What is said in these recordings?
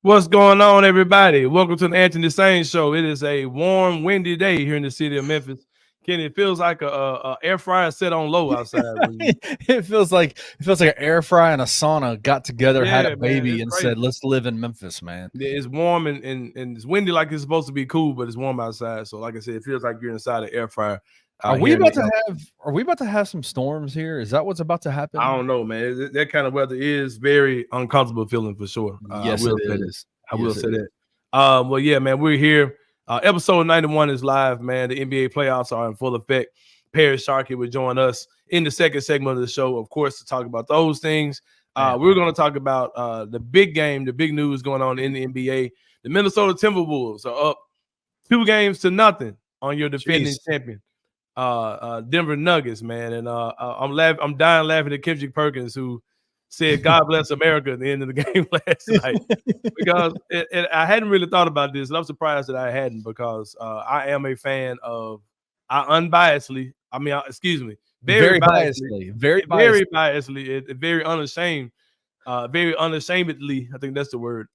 What's going on, everybody? Welcome to the Anthony Sain Show. It is a warm, windy day here in the city of Memphis. Kenny, it feels like a air fryer set on low outside. It feels like an air fryer and a sauna got together, had a Yeah, man, baby, it's and crazy. said, "Let's live in Memphis, man." Yeah, it's warm and it's windy like it's supposed to be cool, but it's warm outside. So, like I said, it feels like you're inside an air fryer. Are we about to have some storms here? Is that what's about to happen? I don't know, man. That kind of weather is very uncomfortable feeling for sure. Yes, it is. I will say that. Well, yeah, man, we're here. Episode 91 is live, man. The NBA playoffs are in full effect. Parish Sharkey will join us in the second segment of the show, of course, to talk about those things. We're going to talk about the big game, the big news going on in the NBA. The Minnesota Timberwolves are up 2-0 on your defending champion, Denver Nuggets, man. And I'm dying laughing at Kendrick Perkins, who said, "God bless America" at the end of the game last night, because I hadn't really thought about this, and I'm surprised that I hadn't, because I am a fan of, very biasedly, very unashamed, very unashamedly, I think that's the word,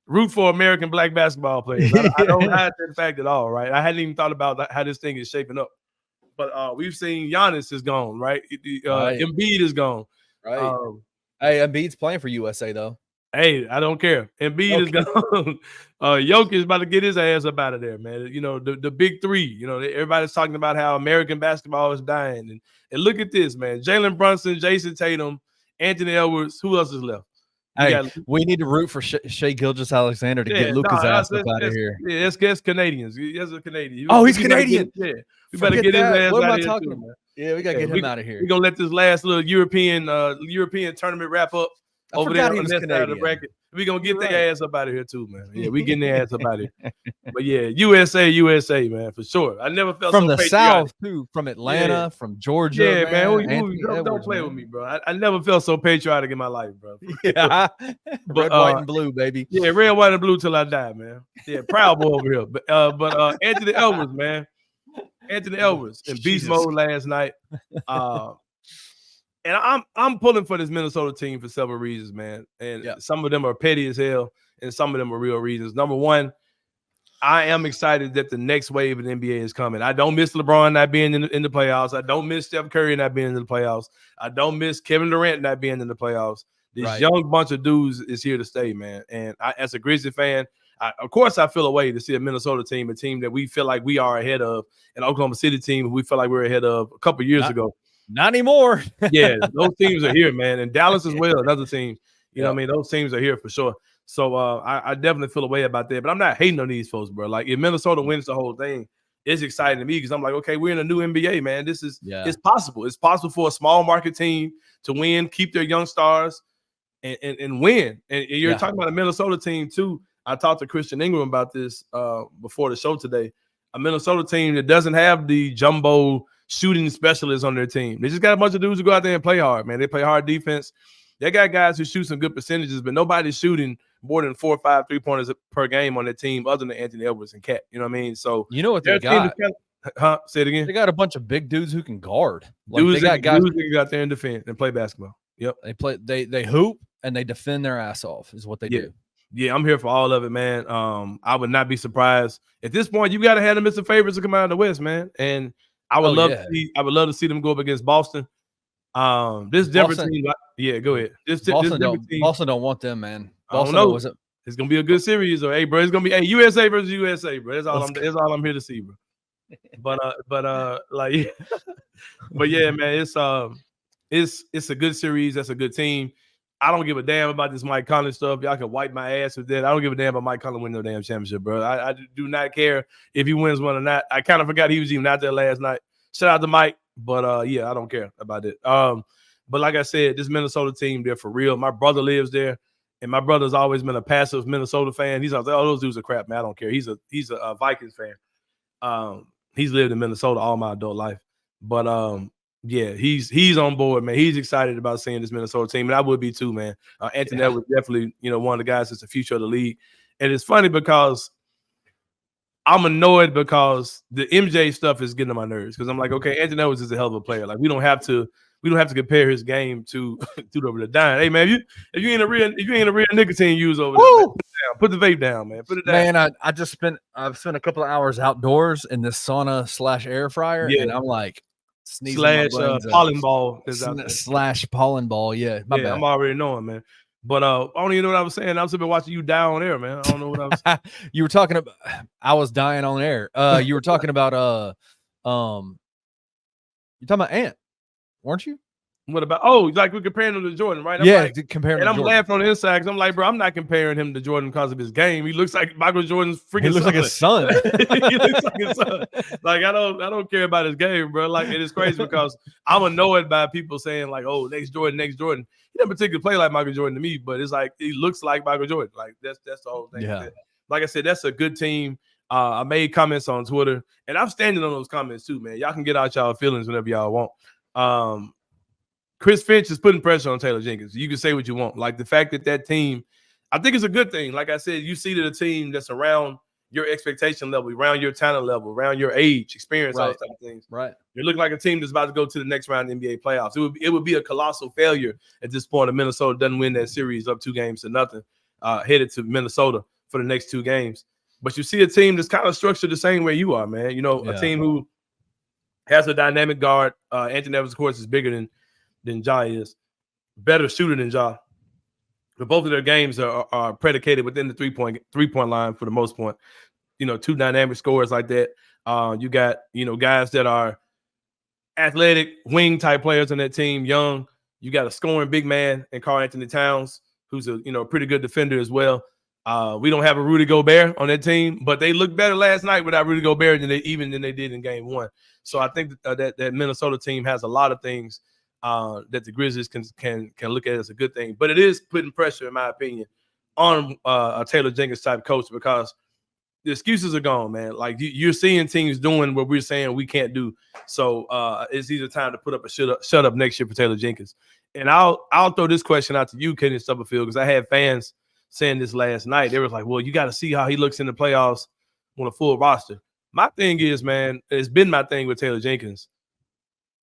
root for American black basketball players. I don't hide that fact at all, right? I hadn't even thought about how this thing is shaping up. But we've seen Giannis is gone, right? Embiid is gone. Right. Hey, Embiid's playing for USA though. Hey, I don't care. Embiid is gone. Jokic is about to get his ass up out of there, man. You know, the big three. You know, everybody's talking about how American basketball is dying. And look at this, man. Jalen Brunson, Jason Tatum, Anthony Edwards. Who else is left? We need to root for Shai Gilgeous-Alexander to get Luka's ass up out of here. Yeah, that's Canadians. That's a Canadian. He's Canadian. We better get his ass out of here. About? Man. Yeah, we got to get him out of here. We're going to let this last little European tournament wrap up over there on that side of the bracket. We're going to get their ass up out of here too, man. Yeah, we getting their ass up out of here. But yeah, USA, man, for sure. I never felt from so the South too, from Atlanta, from Georgia. Yeah, man. Don't play with me, bro. I never felt so patriotic in my life, bro. Yeah, red, white, and blue, baby. Yeah, red, white, and blue till I die, man. Yeah, proud boy over here. But Anthony Edwards, man. Anthony Edwards in beast mode last night. And I'm pulling for this Minnesota team for several reasons, man. And some of them are petty as hell, and some of them are real reasons. Number one, I am excited that the next wave of the NBA is coming. I don't miss LeBron not being in the playoffs. I don't miss Steph Curry not being in the playoffs. I don't miss Kevin Durant not being in the playoffs. This young bunch of dudes is here to stay, man. And as a Grizzlies fan, of course, I feel a way to see a Minnesota team, a team that we feel like we are ahead of, an Oklahoma City team we feel like we're ahead of a couple years ago. Not anymore. Yeah, those teams are here, man. And Dallas as well, another team. You know what I mean? Those teams are here for sure. So I definitely feel a way about that. But I'm not hating on these folks, bro. Like, if Minnesota wins the whole thing, it's exciting to me, because I'm like, okay, we're in a new NBA, man. This is it's possible. It's possible for a small market team to win, keep their young stars, and win. And you're talking about a Minnesota team too. I talked to Christian Ingram about this before the show today. A Minnesota team that doesn't have the jumbo shooting specialists on their team. They just got a bunch of dudes who go out there and play hard, man. They play hard defense. They got guys who shoot some good percentages, but nobody's shooting more than 4 or 5 3-pointers per game on their team other than Anthony Edwards and Cat. You know what I mean? So you know what they got? Say it again. They got a bunch of big dudes who can guard. They got guys who can go out there and defend and play basketball. Yep. They hoop and they defend their ass off is what they do. Yeah, I'm here for all of it, man. I would not be surprised. At this point, you got to have them as the favorites to come out of the West, man. And I would love to see them go up against Boston. This Denver team, go ahead. Boston don't want them, man. Boston, I don't know. It's gonna be a good series, or hey, bro, it's gonna be USA versus USA, bro. That's all I'm here to see, bro. But yeah, man, it's a good series. That's a good team. I don't give a damn about this Mike Conley stuff. Y'all can wipe my ass with that. I don't give a damn about Mike Conley winning no damn championship, bro. I do not care if he wins one or not. I kind of forgot he was even out there last night. Shout out to Mike, but I don't care about it. But like I said, this Minnesota team, they're for real. My brother lives there, and my brother's always been a passive Minnesota fan. He's like, oh, those dudes are crap, man. I don't care. He's a Vikings fan. He's lived in Minnesota all my adult life, but he's on board, man. He's excited about seeing this Minnesota team, and I would be too, man. Anthony Edwards definitely, one of the guys that's the future of the league. And it's funny because I'm annoyed because the MJ stuff is getting on my nerves, because I'm like, okay, Anthony Edwards is a hell of a player. Like, we don't have to we don't have to compare his game to over the dime. Hey man, if you ain't a real nicotine user over there, man, put the vape down, man. Put it down. Man, I've spent a couple of hours outdoors in this sauna / air fryer, and I'm like sneezing my brains pollen ball / pollen ball. Yeah, my bad. I'm already knowing, man. But I don't even know what I was saying. I was sitting watching you die on air, man. I don't know what I was saying. You were talking about I was dying on air. You were talking about you're talking about Ant, weren't you? What about like we're comparing him to Jordan, right? Comparing and to I'm Jordan. laughing on the inside because I'm like, bro, I'm not comparing him to Jordan because of his game. He looks like Michael Jordan's freaking He looks like his son. He looks like his son. Like I don't care about his game, bro. Like it is crazy because I'm annoyed by people saying like, oh, next Jordan. He doesn't particularly play like Michael Jordan to me, but it's like he looks like Michael Jordan. Like that's the whole thing. Yeah. Like I said, that's a good team. I made comments on Twitter, and I'm standing on those comments too, man. Y'all can get out y'all feelings whenever y'all want. Chris Finch is putting pressure on Taylor Jenkins. You can say what you want. Like the fact that team, I think it's a good thing. Like I said, you see that a team that's around your expectation level, around your talent level, around your age, experience, all those type of things. Right. You're looking like a team that's about to go to the next round of the NBA playoffs. It would be a colossal failure at this point if Minnesota doesn't win that series up 2-0, headed to Minnesota for the next 2 games. But you see a team that's kind of structured the same way you are, man. You know, a team who has a dynamic guard. Anthony Edwards, of course, is bigger than Ja is, better shooter than Ja. But both of their games are predicated within the three-point line for the most part. You know, 2 dynamic scorers like that. You got, guys that are athletic wing type players on that team, young. You got a scoring big man in Karl Anthony Towns, who's a pretty good defender as well. We don't have a Rudy Gobert on that team, but they looked better last night without Rudy Gobert than they did in game 1. So I think that Minnesota team has a lot of things that the Grizzlies can look at as a good thing. But it is putting pressure, in my opinion, on a Taylor Jenkins type coach because the excuses are gone, man. Like you're seeing teams doing what we're saying we can't do. So it's either time to put up a shut up next year for Taylor Jenkins. And I'll throw this question out to you, Kenny Stubblefield, because I had fans saying this last night. They was like, well, you got to see how he looks in the playoffs on a full roster. My thing is, man, it's been my thing with Taylor Jenkins.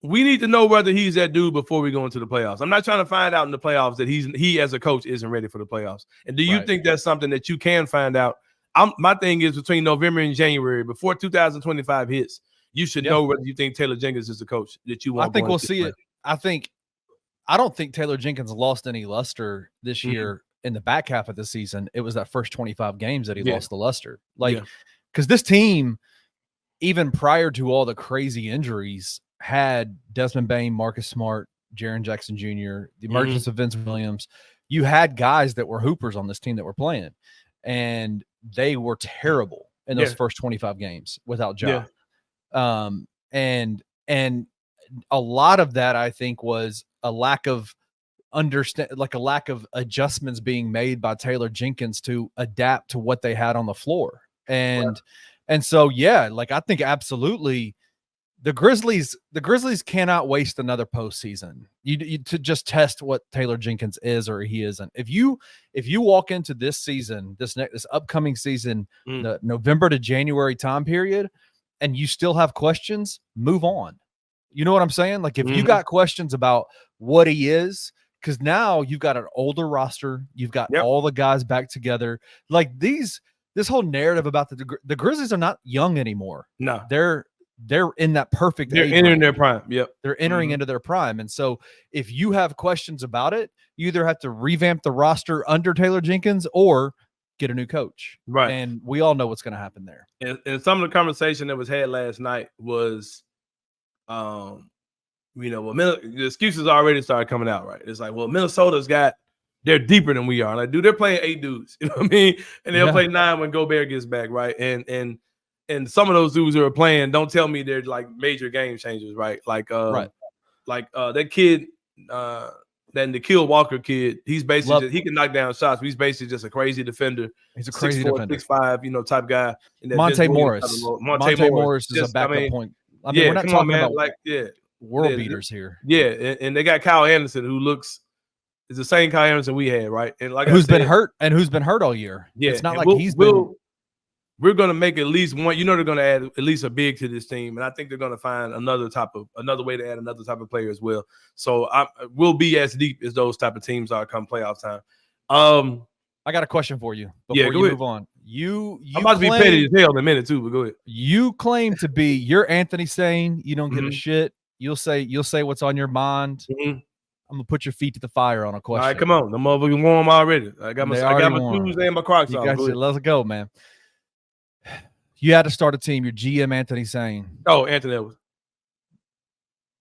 We need to know whether he's that dude before we go into the playoffs. I'm not trying to find out in the playoffs that he as a coach isn't ready for the playoffs. And do you think that's something that you can find out? My thing is between November and January, before 2025 hits, you should know whether you think Taylor Jenkins is the coach that you want. I think we'll see it. I don't think Taylor Jenkins lost any luster this year in the back half of the season. It was that first 25 games that he lost the luster. Because this team, even prior to all the crazy injuries, had Desmond Bane, Marcus Smart, Jaren Jackson Jr., the emergence of Vince Williams. You had guys that were hoopers on this team that were playing, and they were terrible in those first 25 games without Ja. And a lot of that, I think, was a lack of a lack of adjustments being made by Taylor Jenkins to adapt to what they had on the floor. And so, I think absolutely the Grizzlies cannot waste another postseason. You to just test what Taylor Jenkins is or he isn't. If you walk into this season, this upcoming season, the November to January time period, and you still have questions, move on. You know what I'm saying? Like if you got questions about what he is, because now you've got an older roster, you've got all the guys back together. Like this whole narrative about the Grizzlies are not young anymore. No, they're in that perfect. They're entering their prime. Yep, they're entering into their prime. And so, if you have questions about it, you either have to revamp the roster under Taylor Jenkins or get a new coach. Right. And we all know what's going to happen there. And some of the conversation that was had last night was, the excuses already started coming out. Right. It's like, well, they're deeper than we are. Like, dude, they're playing 8 dudes. You know what I mean? And they'll play 9 when Gobert gets back. Right. And some of those dudes who are playing, don't tell me they're like major game changers, right? Like that kid, that Nikhil Walker kid, he's basically he can knock down shots, but he's basically just a crazy defender. He's a crazy defender, 6'5", type guy. Monte Morris. Monte Morris is a backup point. I mean, we're not talking about world beaters here. Yeah, and they got Kyle Anderson, who is the same Kyle Anderson we had, right? And who's been hurt all year. Yeah, it's not like we're going to make at least one. You know, they're going to add at least a big to this team, and I think they're going to find another way to add another type of player as well. So we'll be as deep as those type of teams are come playoff time. I got a question for you before you move on. I'm about to be petty as hell in a minute too, but go ahead. You claim to be you're Anthony Sain. You don't give a shit. You'll say what's on your mind. Mm-hmm. I'm gonna put your feet to the fire on a question. All right, come on. The motherfucker's warm already. I got my shoes and my Crocs on. Let's go, man. You had to start a team. Your GM Anthony Sain. Oh, Anthony Edwards.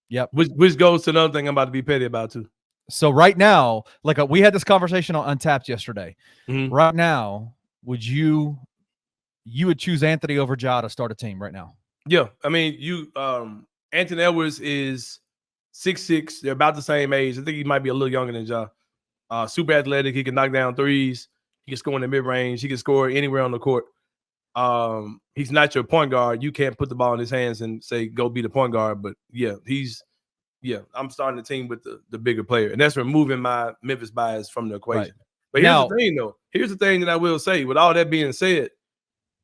Yep. Which goes to another thing I'm about to be petty about too. So right now, we had this conversation on Untapped yesterday. Mm-hmm. Right now, you would choose Anthony over Ja to start a team right now? Yeah, I mean, Anthony Edwards is 6'6". They're about the same age. I think he might be a little younger than Ja. Super athletic. He can knock down threes. He can score in the mid range. He can score anywhere on the court. He's not your point guard. You can't put the ball in his hands and say go be the point guard. But I'm starting the team with the bigger player, and that's removing my Memphis bias from the equation. Right. But here's the thing, though. Here's the thing that I will say. With all that being said,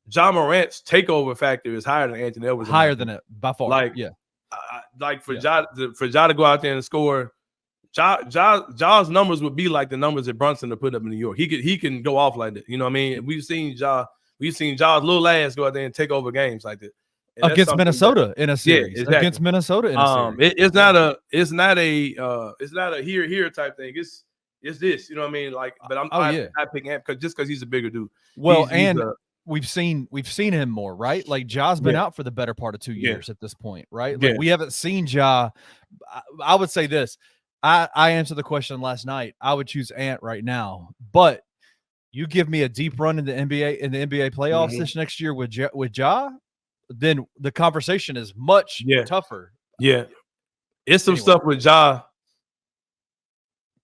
Ja Morant's takeover factor is higher than Anthony Edwards. Higher than it by far. Ja to go out there and score. Ja's numbers would be like the numbers that Brunson to put up in New York. He can go off like that. You know what I mean? We've seen Ja's little ass go out there and take over games like that. Against Minnesota in a series. Yeah, exactly. Against Minnesota in a series. It's not a here type thing. It's this, you know what I mean? Like, but I pick Ant because he's a bigger dude. Well, we've seen him more, right? Like Ja's been out for the better part of 2 years at this point, right? Like we haven't seen Ja. I would say this. I answered the question last night. I would choose Ant right now, but you give me a deep run in the NBA playoffs this next year with Ja, then the conversation is much tougher. Yeah. It's some stuff with Ja.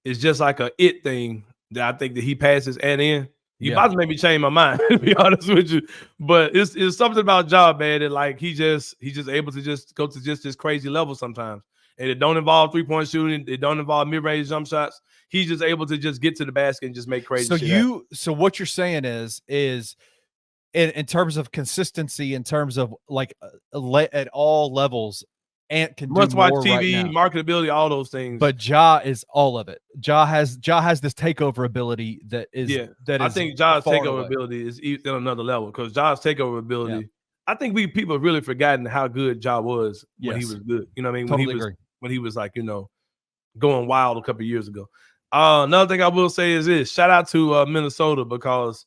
It's just like a it thing that I think that he passes Ant in. You about to make me change my mind, to be honest with you. But it's something about Ja, man, that like he's just able to just go to just this crazy level sometimes. And it don't involve 3-point shooting. It don't involve mid-range jump shots. He's just able to just get to the basket and just make crazy shit. So what you're saying is in terms of consistency, in terms of like at all levels, Ant can must do watch more TV, right now. marketability, all those things. But Ja is all of it. Ja has this takeover ability that is I think Ja's takeover ability is in another level because Ja's takeover ability. Yeah. I think people have really forgotten how good Ja was when he was good. You know what I mean? Totally when he was like, you know, going wild a couple of years ago. Another thing I will say is this: shout out to Minnesota because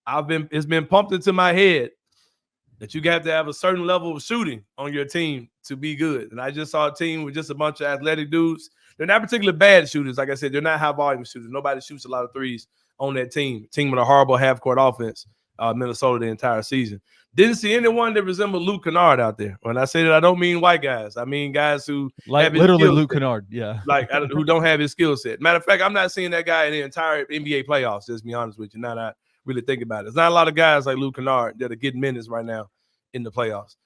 it's been pumped into my head that you got to have a certain level of shooting on your team to be good. And I just saw a team with just a bunch of athletic dudes. They're not particularly bad shooters. Like I said, they're not high volume shooters. Nobody shoots a lot of threes on that team. Team with a horrible half court offense, Minnesota the entire season. Didn't see anyone that resembled Luke Kennard out there. When I say that, I don't mean white guys. I mean guys who like literally Luke Kennard, who don't have his skill set. Matter of fact, I'm not seeing that guy in the entire NBA playoffs. Just to be honest with you, now that I really think about it, there's not a lot of guys like Luke Kennard that are getting minutes right now in the playoffs.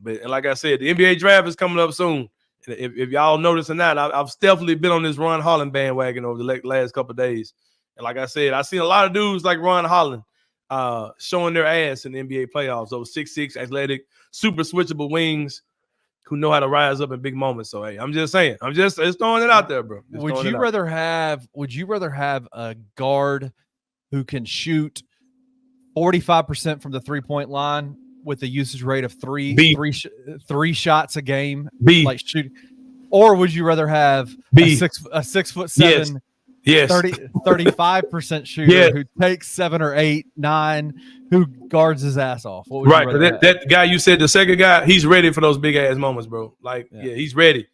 But like I said, the NBA draft is coming up soon. If y'all notice or not, I've stealthily been on this Ron Holland bandwagon over the last couple of days. And like I said, I've seen a lot of dudes like Ron Holland showing their ass in the NBA playoffs. Those 6'6", athletic, super switchable wings who know how to rise up in big moments. So hey, I'm just saying, just throwing it out there, bro. Would you rather have a guard who can shoot 45% from the 3-point line with a usage rate of three shots a game, like shooting, or would you rather have a 6'7", 35% shooter who takes 7 or 8, 9, who guards his ass off? What would you rather that guy you said, the second guy, he's ready for those big ass moments, bro. Like, he's ready.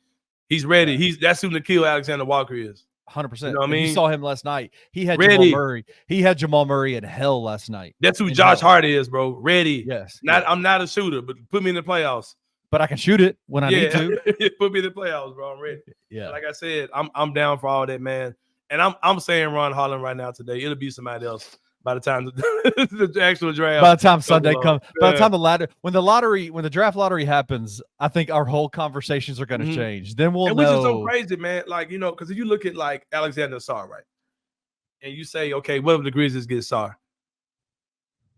He's ready. That's who Nickeil Alexander-Walker is. 100%. You know what I mean? You saw him last night. He had Jamal Murray. He had Jamal Murray in hell last night. That's who Josh Hart is, bro. Ready. Yes. I'm not a shooter, but put me in the playoffs. But I can shoot it when I need to. Put me in the playoffs, bro. I'm ready. Yeah. Like I said, I'm down for all that, man. And I'm saying Ron Holland right now today. It'll be somebody else by the time the actual draft. By the time Sunday comes, by the time when the draft lottery happens, I think our whole conversations are going to change. Then we'll know. Which is so crazy, man. Like, you know, because if you look at like Alexander Sarr, right, and you say, okay, what if the Grizzlies get Sarr?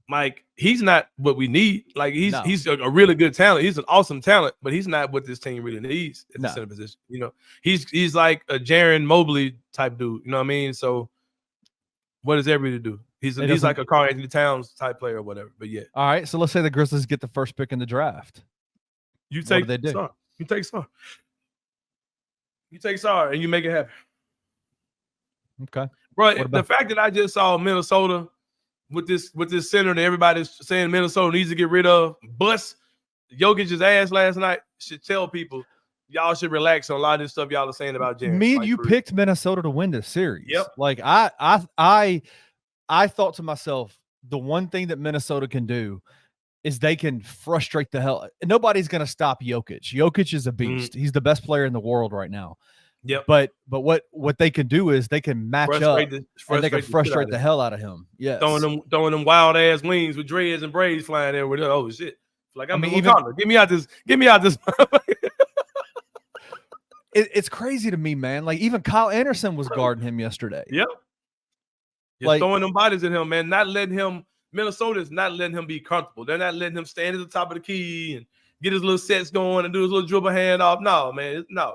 Mike, he's not what we need. Like he's a really good talent. He's an awesome talent, but he's not what this team really needs at the center position. You know, he's like a Jaron Mobley type dude. You know what I mean? So what does that really do? He's like a Karl Anthony Towns type player or whatever. But yeah. All right. So let's say the Grizzlies get the first pick in the draft. You take what do they do? Sar. You take Sar. You take Sar and you make it happen. Okay. Bro, the fact that I just saw Minnesota with this center that everybody's saying Minnesota needs to get rid of, bust Jokic's ass last night, should tell people y'all should relax on a lot of this stuff y'all are saying about Jaren. Me and you picked Minnesota to win this series. Yep. Like I thought to myself, the one thing that Minnesota can do is they can frustrate the hell. Nobody's going to stop Jokic. Jokic is a beast. He's the best player in the world right now. Yep. But what they can do is they can match up and they can frustrate the hell out of him. Yeah. Throwing them wild ass wings with dreads and braids flying there with oh shit. Like I mean, even get me out this. It's crazy to me, man. Like even Kyle Anderson was guarding him yesterday. Yep. Just throwing them bodies at him, man. Not letting him. Minnesota's not letting him be comfortable. They're not letting him stand at the top of the key and get his little sets going and do his little dribble hand off. No, man. No.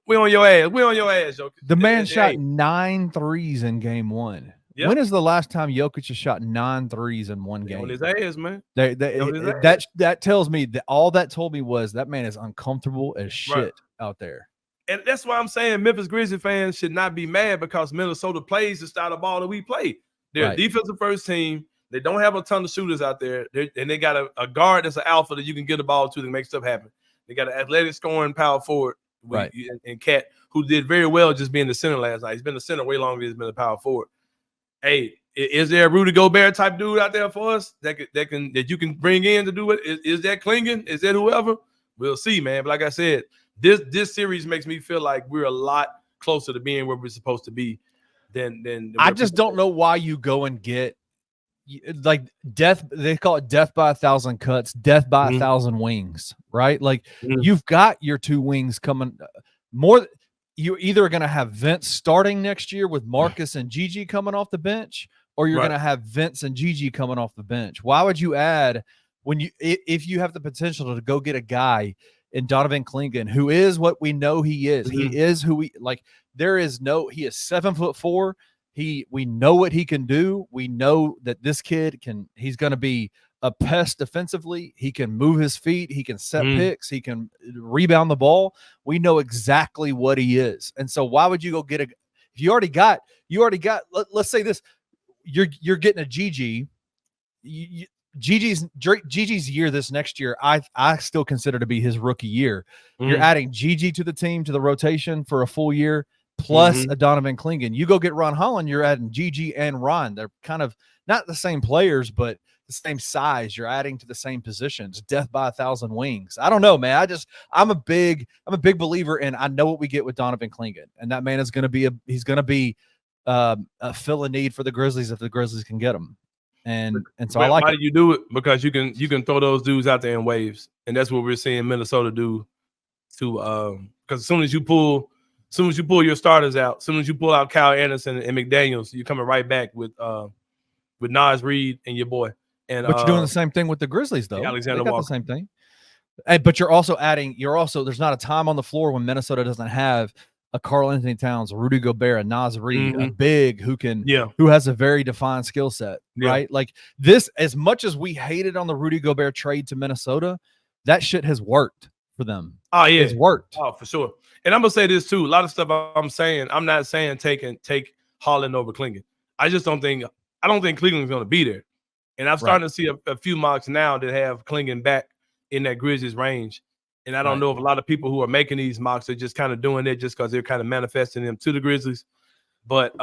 We on your ass. We on your ass, Jokic. The man shot 9 threes in game 1. Yep. When is the last time Jokic has shot 9 threes in one game? On his ass, man. That tells me that all that told me was that man is uncomfortable as shit out there. And that's why I'm saying Memphis Grizzlies fans should not be mad because Minnesota plays the style of ball that we play. They're a defensive first team. They don't have a ton of shooters out there. And they got a guard that's an alpha that you can get the ball to to make stuff happen. They got an athletic scoring power forward and Cat, who did very well just being the center last night. He's been the center way longer than he's been the power forward. Hey, is there a Rudy Gobert type dude out there for us that you can bring in to do it? Is that Klingon? Is that whoever? We'll see, man. But like I said, this series makes me feel like we're a lot closer to being where we're supposed to be than I just don't know why you go and get like death. They call it death by 1,000 cuts, death by 1,000 wings, right? Like you've got your 2 wings coming more. You're either going to have Vince starting next year with Marcus and Gigi coming off the bench, or you're going to have Vince and Gigi coming off the bench. Why would you add if you have the potential to go get a guy in Donovan Klingon, who is what we know he is? He is who he like. He is 7'4". We know what he can do. We know that this kid he's going to be a pest defensively. He can move his feet. He can set picks. He can rebound the ball. We know exactly what he is. And so why would you go get if you already got, let's say this, you're getting a Gigi. Gigi's year this next year, I still consider to be his rookie year. You're adding Gigi to the team, to the rotation for a full year, plus a Donovan Klingon. You go get Ron Holland, you're adding Gigi and Ron. They're kind of not the same players, but the same size. You're adding to the same positions. Death by 1,000 wings. I don't know, man. I'm a big believer in. I know what we get with Donovan Klingon, and that man is going to be fill a need for the Grizzlies if the Grizzlies can get him. And so I like. Why do you do it? Because you can throw those dudes out there in waves, and that's what we're seeing Minnesota do. Because as soon as you pull your starters out, as soon as you pull out Kyle Anderson and McDaniels, you're coming right back with Naz Reid and your boy. And but you're doing the same thing with the Grizzlies, though. Alexander Walker. The same thing. But you're also adding. There's not a time on the floor when Minnesota doesn't have a Karl Anthony Towns, a Rudy Gobert, a Naz Reid, a big who has a very defined skill set, right? Like this, as much as we hated on the Rudy Gobert trade to Minnesota, that shit has worked for them. Oh yeah, it's worked. Oh, for sure. And I'm gonna say this too. A lot of stuff I'm not saying take Holland over Klingon. I don't think Cleveland's gonna be there. And I'm starting to see a few mocks now that have Klingon back in that Grizzlies range. And I don't know if a lot of people who are making these mocks are just kind of doing it just because they're kind of manifesting them to the Grizzlies. But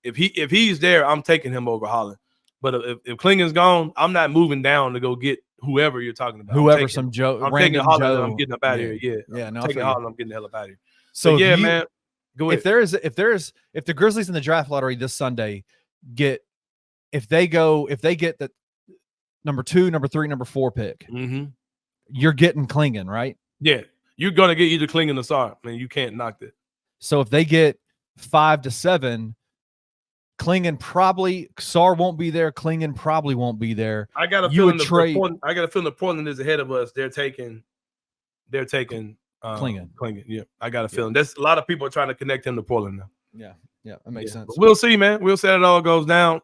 if he's there, I'm taking him over Holland. But if Klingon's gone, I'm not moving down to go get whoever you're talking about. I'm taking Holland. Joe. I'm getting up out of here. Yeah. No, I'm taking Holland. I'm getting the hell up out of here. So yeah, man. Go ahead. If the Grizzlies in the draft lottery this Sunday get the number 2, number 3, number 4 pick, you're getting Klingon, right? Yeah, you're gonna get either Klingon or Sar. I mean, you can't knock that. So if they get 5 to 7, Klingon probably, Sar won't be there. Klingon probably won't be there. I got a feeling the Portland is ahead of us. They're taking Klingon. Yeah, I got a feeling. There's a lot of people trying to connect him to Portland now. Yeah, that makes sense. But we'll see, man. We'll see how it all goes down.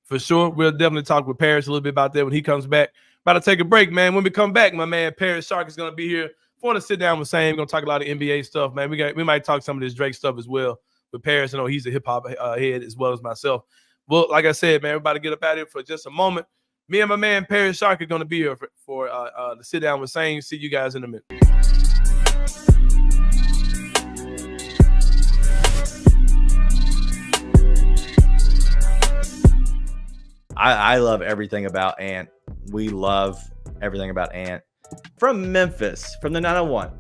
For sure. We'll definitely talk with Parish a little bit about that when he comes back. About to take a break, man. When we come back, my man Parish Sharkey is going to be here. I want to sit down with Sain. We're going to talk a lot of NBA stuff, man. We might talk some of this Drake stuff as well with Parish. I know he's a hip-hop head as well as myself. Well, like I said, man, we're about to get up out of here for just a moment. Me and my man Parish Sharkey are going to be here for to sit down with Sain. See you guys in a minute. I love everything about Ant. We love everything about Ant. From Memphis, from the 901.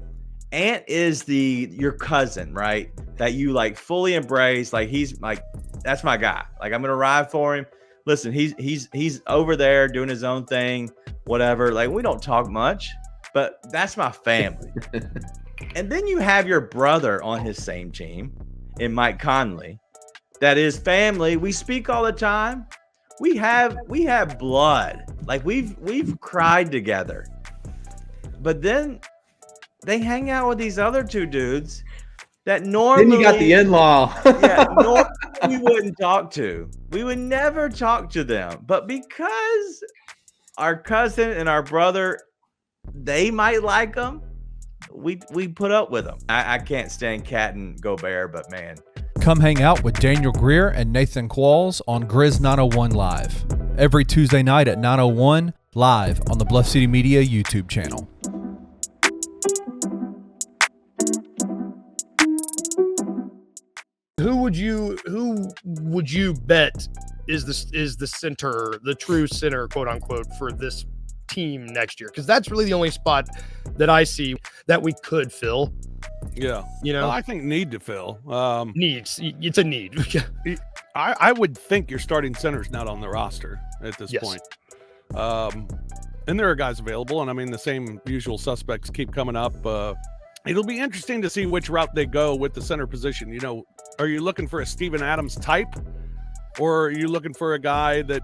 Ant is your cousin, right? That you like fully embrace. Like he's like, that's my guy. Like I'm gonna ride for him. Listen, he's over there doing his own thing, whatever. Like we don't talk much, but that's my family. And then you have your brother on his same team, in Mike Conley. That is family. We speak all the time. We have blood. Like we've cried together. But then they hang out with these other two dudes that normally then you got the in-law. normally we wouldn't talk to. We would never talk to them. But because our cousin and our brother, they might like them, we put up with them. I can't stand Cat and Gobert, but man. Come hang out with Daniel Greer and Nathan Qualls on Grizz 901 Live. Every Tuesday night at 901 live on the Bluff City Media YouTube channel. Who would you bet is the center, the true center, quote unquote, for this team next year? Because that's really the only spot that I see that we could fill. Yeah, well, I think need to fill. Needs. It's a need. I would think your starting center's not on the roster at this point. And there are guys available, and I mean the same usual suspects keep coming up. It'll be interesting to see which route they go with the center position. Are you looking for a Steven Adams type, or are you looking for a guy that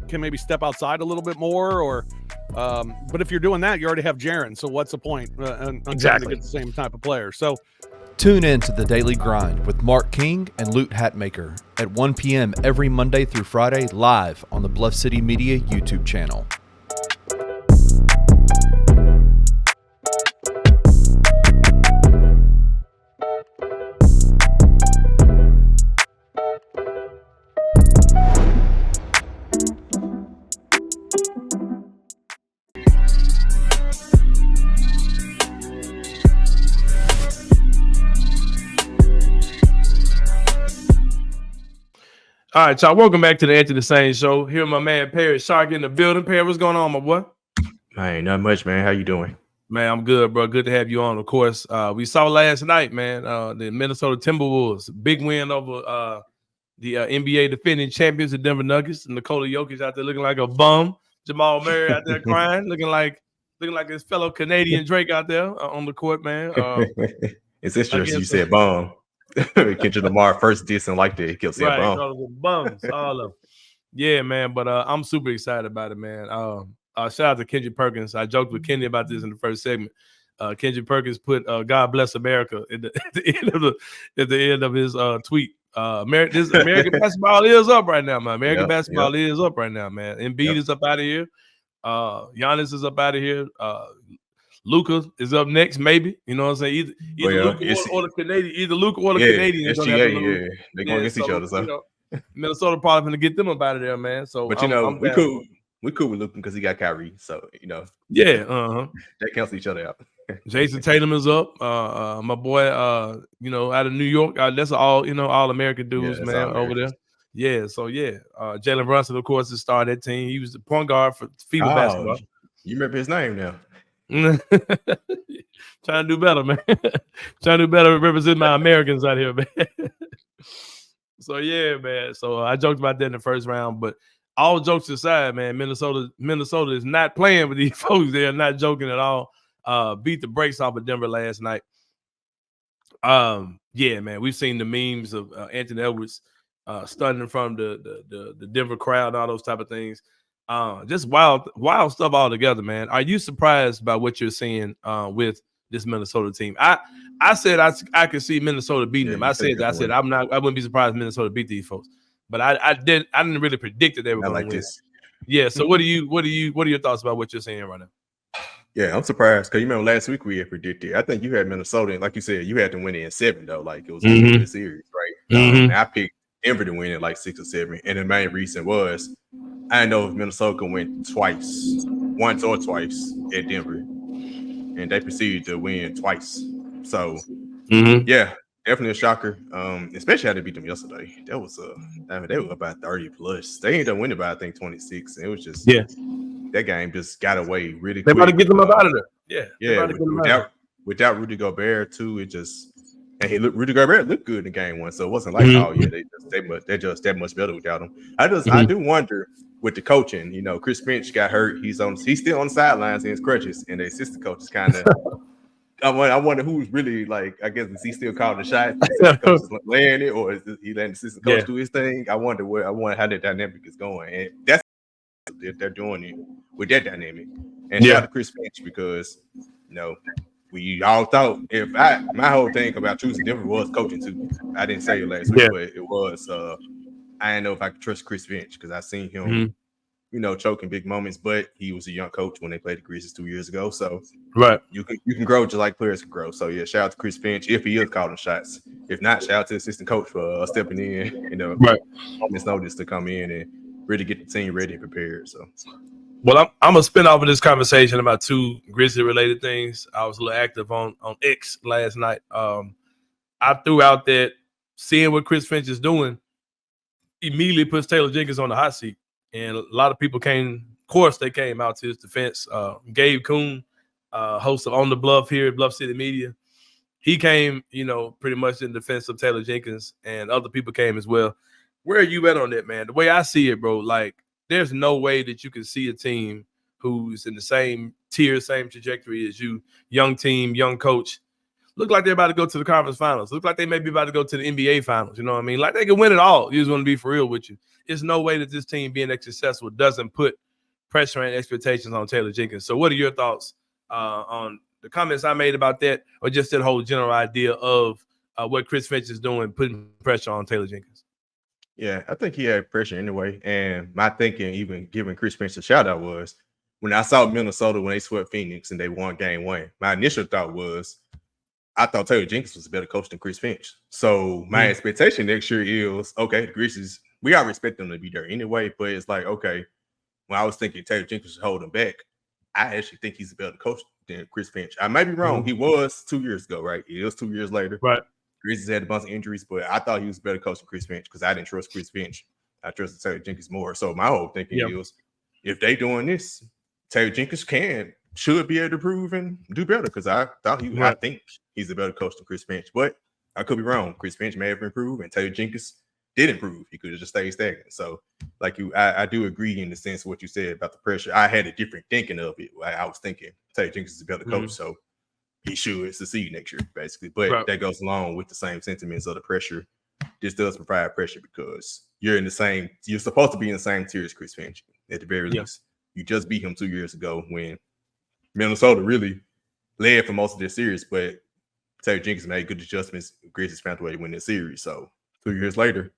can maybe step outside a little bit more? Or, but if you're doing that, you already have Jaren. So what's the point? Trying to get the same type of player. So tune in to The Daily Grind with Mark King and Lute Hatmaker at 1 p.m. every Monday through Friday live on the Bluff City Media YouTube channel. All right, y'all. Welcome back to the Anthony Sain Show. Here, my man Parish Sharkey in the building. Parish, what's going on, my boy? Man, not much, man. How you doing? Man, I'm good, bro. Good to have you on. Of course, we saw last night, man. The Minnesota Timberwolves, big win over the NBA defending champions, the Denver Nuggets. And Nikola Jokic out there looking like a bum. Jamal Murray out there crying, looking like his fellow Canadian Drake out there on the court, man. It's interesting you said bum. Kendrick Lamar first dissing like that. He kept saying bums, all of them. Yeah, man. But I'm super excited about it, man. Shout out to Kendrick Perkins. I joked with Kenny about this in the first segment. Kendrick Perkins put "God bless America" at the end of his tweet. American basketball is up right now, man. American basketball is up right now, man. Embiid is up out of here. Giannis is up out of here. Luka is up next, maybe. You know what I'm saying? Either Luka or the Canadian. Either Luka or the Canadian. SGA, they're going against each other. So Minnesota probably going to get them up out of there, man. So, but we cool with Luka because he got Kyrie. So they cancel each other out. Jason Tatum is up. My boy, out of New York. That's all American dudes, man, over there. Yeah. So Jalen Brunson, of course, has started that team. He was the point guard for FIBA basketball. You remember his name now? Trying to do better, man. Trying to do better, represent my Americans out here, man. So man. So I joked about that in the first round, but all jokes aside, man, Minnesota is not playing with these folks. They are not joking at all. Beat the brakes off of Denver last night. Man, we've seen the memes of Anthony Edwards stunning from the Denver crowd and all those type of things. Just wild stuff all together, man. Are you surprised by what you're seeing with this Minnesota team? I said I could see Minnesota beating them. I said I wouldn't be surprised if Minnesota beat these folks, but I didn't really predict that they were going to win. This. Yeah. So what are your thoughts about what you're seeing right now? Yeah, I'm surprised because you remember last week we had predicted. I think you had Minnesota, and like you said, you had to win it in 7 though. Like it was a good series, right? I picked Denver to win it like 6 or 7, and the main reason was I didn't know if Minnesota could win once or twice at Denver, and they proceeded to win twice. So yeah, definitely a shocker. Especially how they beat them yesterday. That was they were about 30 plus. They ended up winning by I think 26. And it was just that game just got away really quick. They about to get them up out of there. Without Rudy Gobert too, Rudy Gobert looked good in game 1, so it wasn't like they're just that much better without him. I do wonder with the coaching. You know, Chris Finch got hurt. He's still on the sidelines in his crutches, and the assistant coach is kind of. I wonder who's really like. I guess is he still calling the shot? The coach is laying it, or is he letting the assistant coach do his thing? I wonder how that dynamic is going, and that's if they're doing it with that dynamic. And shout out to Chris Finch because we all thought my whole thing about choosing Denver was coaching too. I didn't say it last week, but it was. I didn't know if I could trust Chris Finch because I seen him, choking big moments. But he was a young coach when they played the Grizzlies 2 years ago. So you can grow just like players can grow. So yeah, shout out to Chris Finch if he is calling shots. If not, shout out to the assistant coach for stepping in. On this notice to come in and really get the team ready and prepared. So. Well, I'm gonna spin off of this conversation about 2 Grizzly related things. I was a little active on X last night. I threw out that seeing what Chris Finch is doing immediately puts Taylor Jenkins on the hot seat, and a lot of people came out to his defense. Gabe Kuhn, host of On the Bluff here at Bluff City Media, he came, pretty much in defense of Taylor Jenkins, and other people came as well. Where are you at on that, man? The way I see it, bro, like. There's no way that you can see a team who's in the same tier, same trajectory as you, young team, young coach, look like they're about to go to the conference finals. Look like they may be about to go to the NBA finals. You know what I mean? Like they can win it all. You just want to be for real with you. There's no way that this team being successful doesn't put pressure and expectations on Taylor Jenkins. So what are your thoughts on the comments I made about that, or just that whole general idea of what Chris Finch is doing, putting pressure on Taylor Jenkins? Yeah, I think he had pressure anyway. And my thinking, even giving Chris Finch a shout out, was when I saw Minnesota when they swept Phoenix and they won game 1, my initial thought was I thought Taylor Jenkins was a better coach than Chris Finch. So my expectation next year is, okay, the Grizzlies, we already expect them to be there anyway, but it's like, okay, when I was thinking Taylor Jenkins should hold him back, I actually think he's a better coach than Chris Finch. I might be wrong. He was 2 years ago, right? He was 2 years later. Right. Grizzlies had a bunch of injuries, but I thought he was a better coach than Chris Finch because I didn't trust Chris Finch. I trusted Taylor Jenkins more. So my whole thinking is, if they doing this, Taylor Jenkins should be able to prove and do better because I think he's a better coach than Chris Finch. But I could be wrong. Chris Finch may have improved, and Taylor Jenkins did improve. He could have just stayed stagnant. So, I do agree in the sense of what you said about the pressure. I had a different thinking of it. I was thinking Taylor Jenkins is a better coach, so he should succeed next year, basically. But that goes along with the same sentiments of the pressure. This does provide pressure because you're supposed to be in the same tier as Chris Finch at the very least. You just beat him 2 years ago when Minnesota really led for most of their series, but Taylor Jenkins made good adjustments. Grizzlies found a way to win this series. So 2 years later,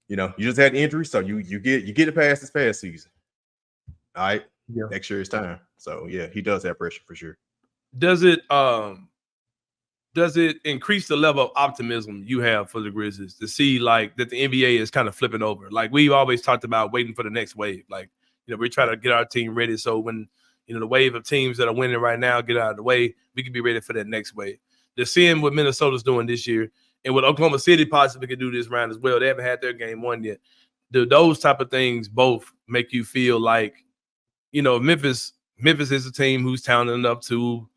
you just had injury, so you get it past this past season. All right, next year is time. So yeah, he does have pressure for sure. Does it increase the level of optimism you have for the Grizzlies to see like that the NBA is kind of flipping over? Like we've always talked about waiting for the next wave. Like, we're trying to get our team ready so when, the wave of teams that are winning right now get out of the way, we can be ready for that next wave. They're seeing what Minnesota's doing this year and what Oklahoma City possibly could do this round as well. They haven't had their game 1 yet. Do those type of things both make you feel like, Memphis is a team who's talented enough to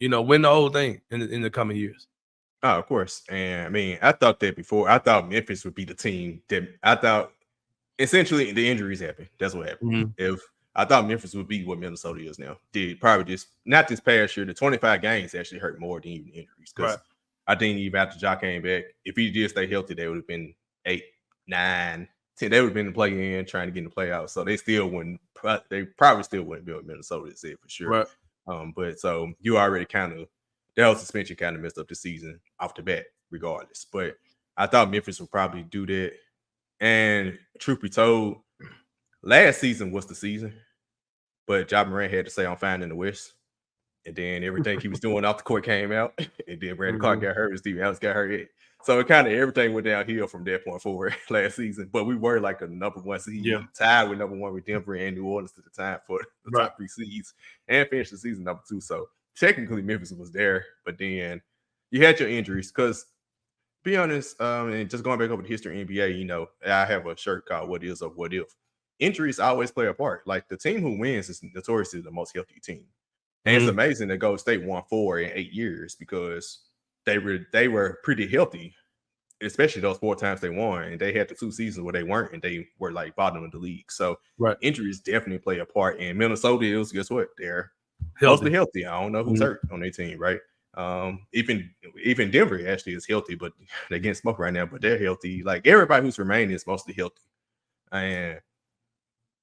win the whole thing in the coming years? Oh, of course. And I mean, I thought that before. I thought Memphis would be the team that I thought essentially the injuries happened. That's what happened. If I thought Memphis would be what Minnesota is now. Did probably just not this past year. The 25 games actually hurt more than even injuries. Because I think even after Ja came back, if he did stay healthy, they would have been 8-9 9, 10, they would have been in the play-in trying to get in the playoffs. So they still wouldn't. They probably still wouldn't be with Minnesota, for sure. Right. But so you already kind of that whole suspension kind of messed up the season off the bat, regardless. But I thought Memphis would probably do that. And truth be told, last season was the season, but Ja Morant had to say I'm fine in the West. And then everything he was doing off the court came out. And then Brandon Clark got hurt and Steve Adams got hurt. So it kind of everything went downhill from that point forward last season. But we were like a number 1 seed, tied with number 1 with Denver and New Orleans at the time for the top 3 seeds, and finished the season number 2. So technically Memphis was there, but then you had your injuries. Because be honest, and just going back over the history of NBA, you know, I have a shirt called "What Is or What If." Injuries always play a part. Like the team who wins is notoriously the most healthy team. And it's amazing that Golden State won 4 in 8 years because they were pretty healthy, especially those 4 times they won. And they had the 2 seasons where they weren't, and they were like bottom of the league. So injuries definitely play a part. And Minnesota is, guess what? They're mostly healthy. I don't know who's hurt on their team, right? Even Denver actually is healthy, but they're getting smoked right now. But they're healthy. Like everybody who's remaining is mostly healthy, and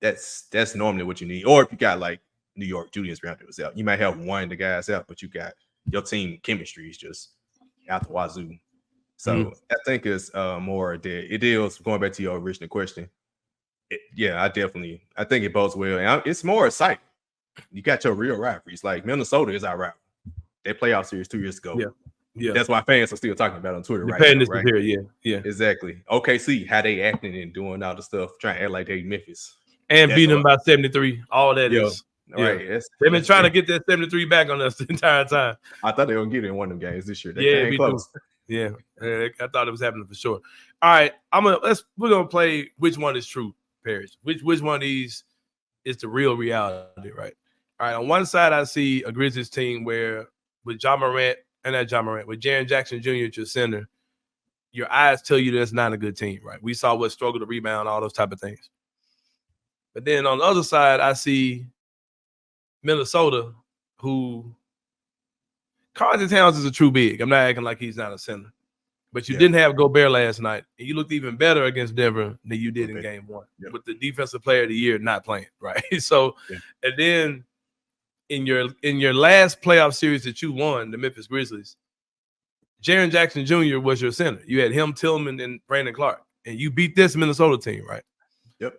that's normally what you need. Or if you got like New York, Julius Randle was out, you might have one of the guys out, but you got your team chemistry is just out the wazoo. So I think it's more that it is going back to your original question. I think it bodes well, and it's more exciting. You got your real rivalries. Like Minnesota is our rival. They playoff series 2 years ago. Yeah. That's why fans are still talking about it on Twitter right now. Right? Yeah. Exactly. OKC, how they acting and doing all the stuff, trying to act like they Memphis. And beating them by 73. All that is. Right. They've been trying to get that 73 back on us the entire time. I thought they were going to get it in one of them games this year. They came close. Yeah. I thought it was happening for sure. All right. We're gonna play which one is true, Parish. Which one of these is the real reality, right? All right. On one side, I see a Grizzlies team where with with Jaren Jackson Jr. at your center, your eyes tell you that's not a good team, right? We saw what struggle to rebound, all those type of things. But then on the other side, I see Minnesota, who Carlton Towns is a true big. I'm not acting like he's not a center. But you didn't have Gobert last night. And you looked even better against Denver than you did in game 1 with the defensive player of the year not playing, right? So, and then in your last playoff series that you won, the Memphis Grizzlies, Jaren Jackson Jr. was your center. You had him, Tillman, and Brandon Clark, and you beat this Minnesota team, right? Yep.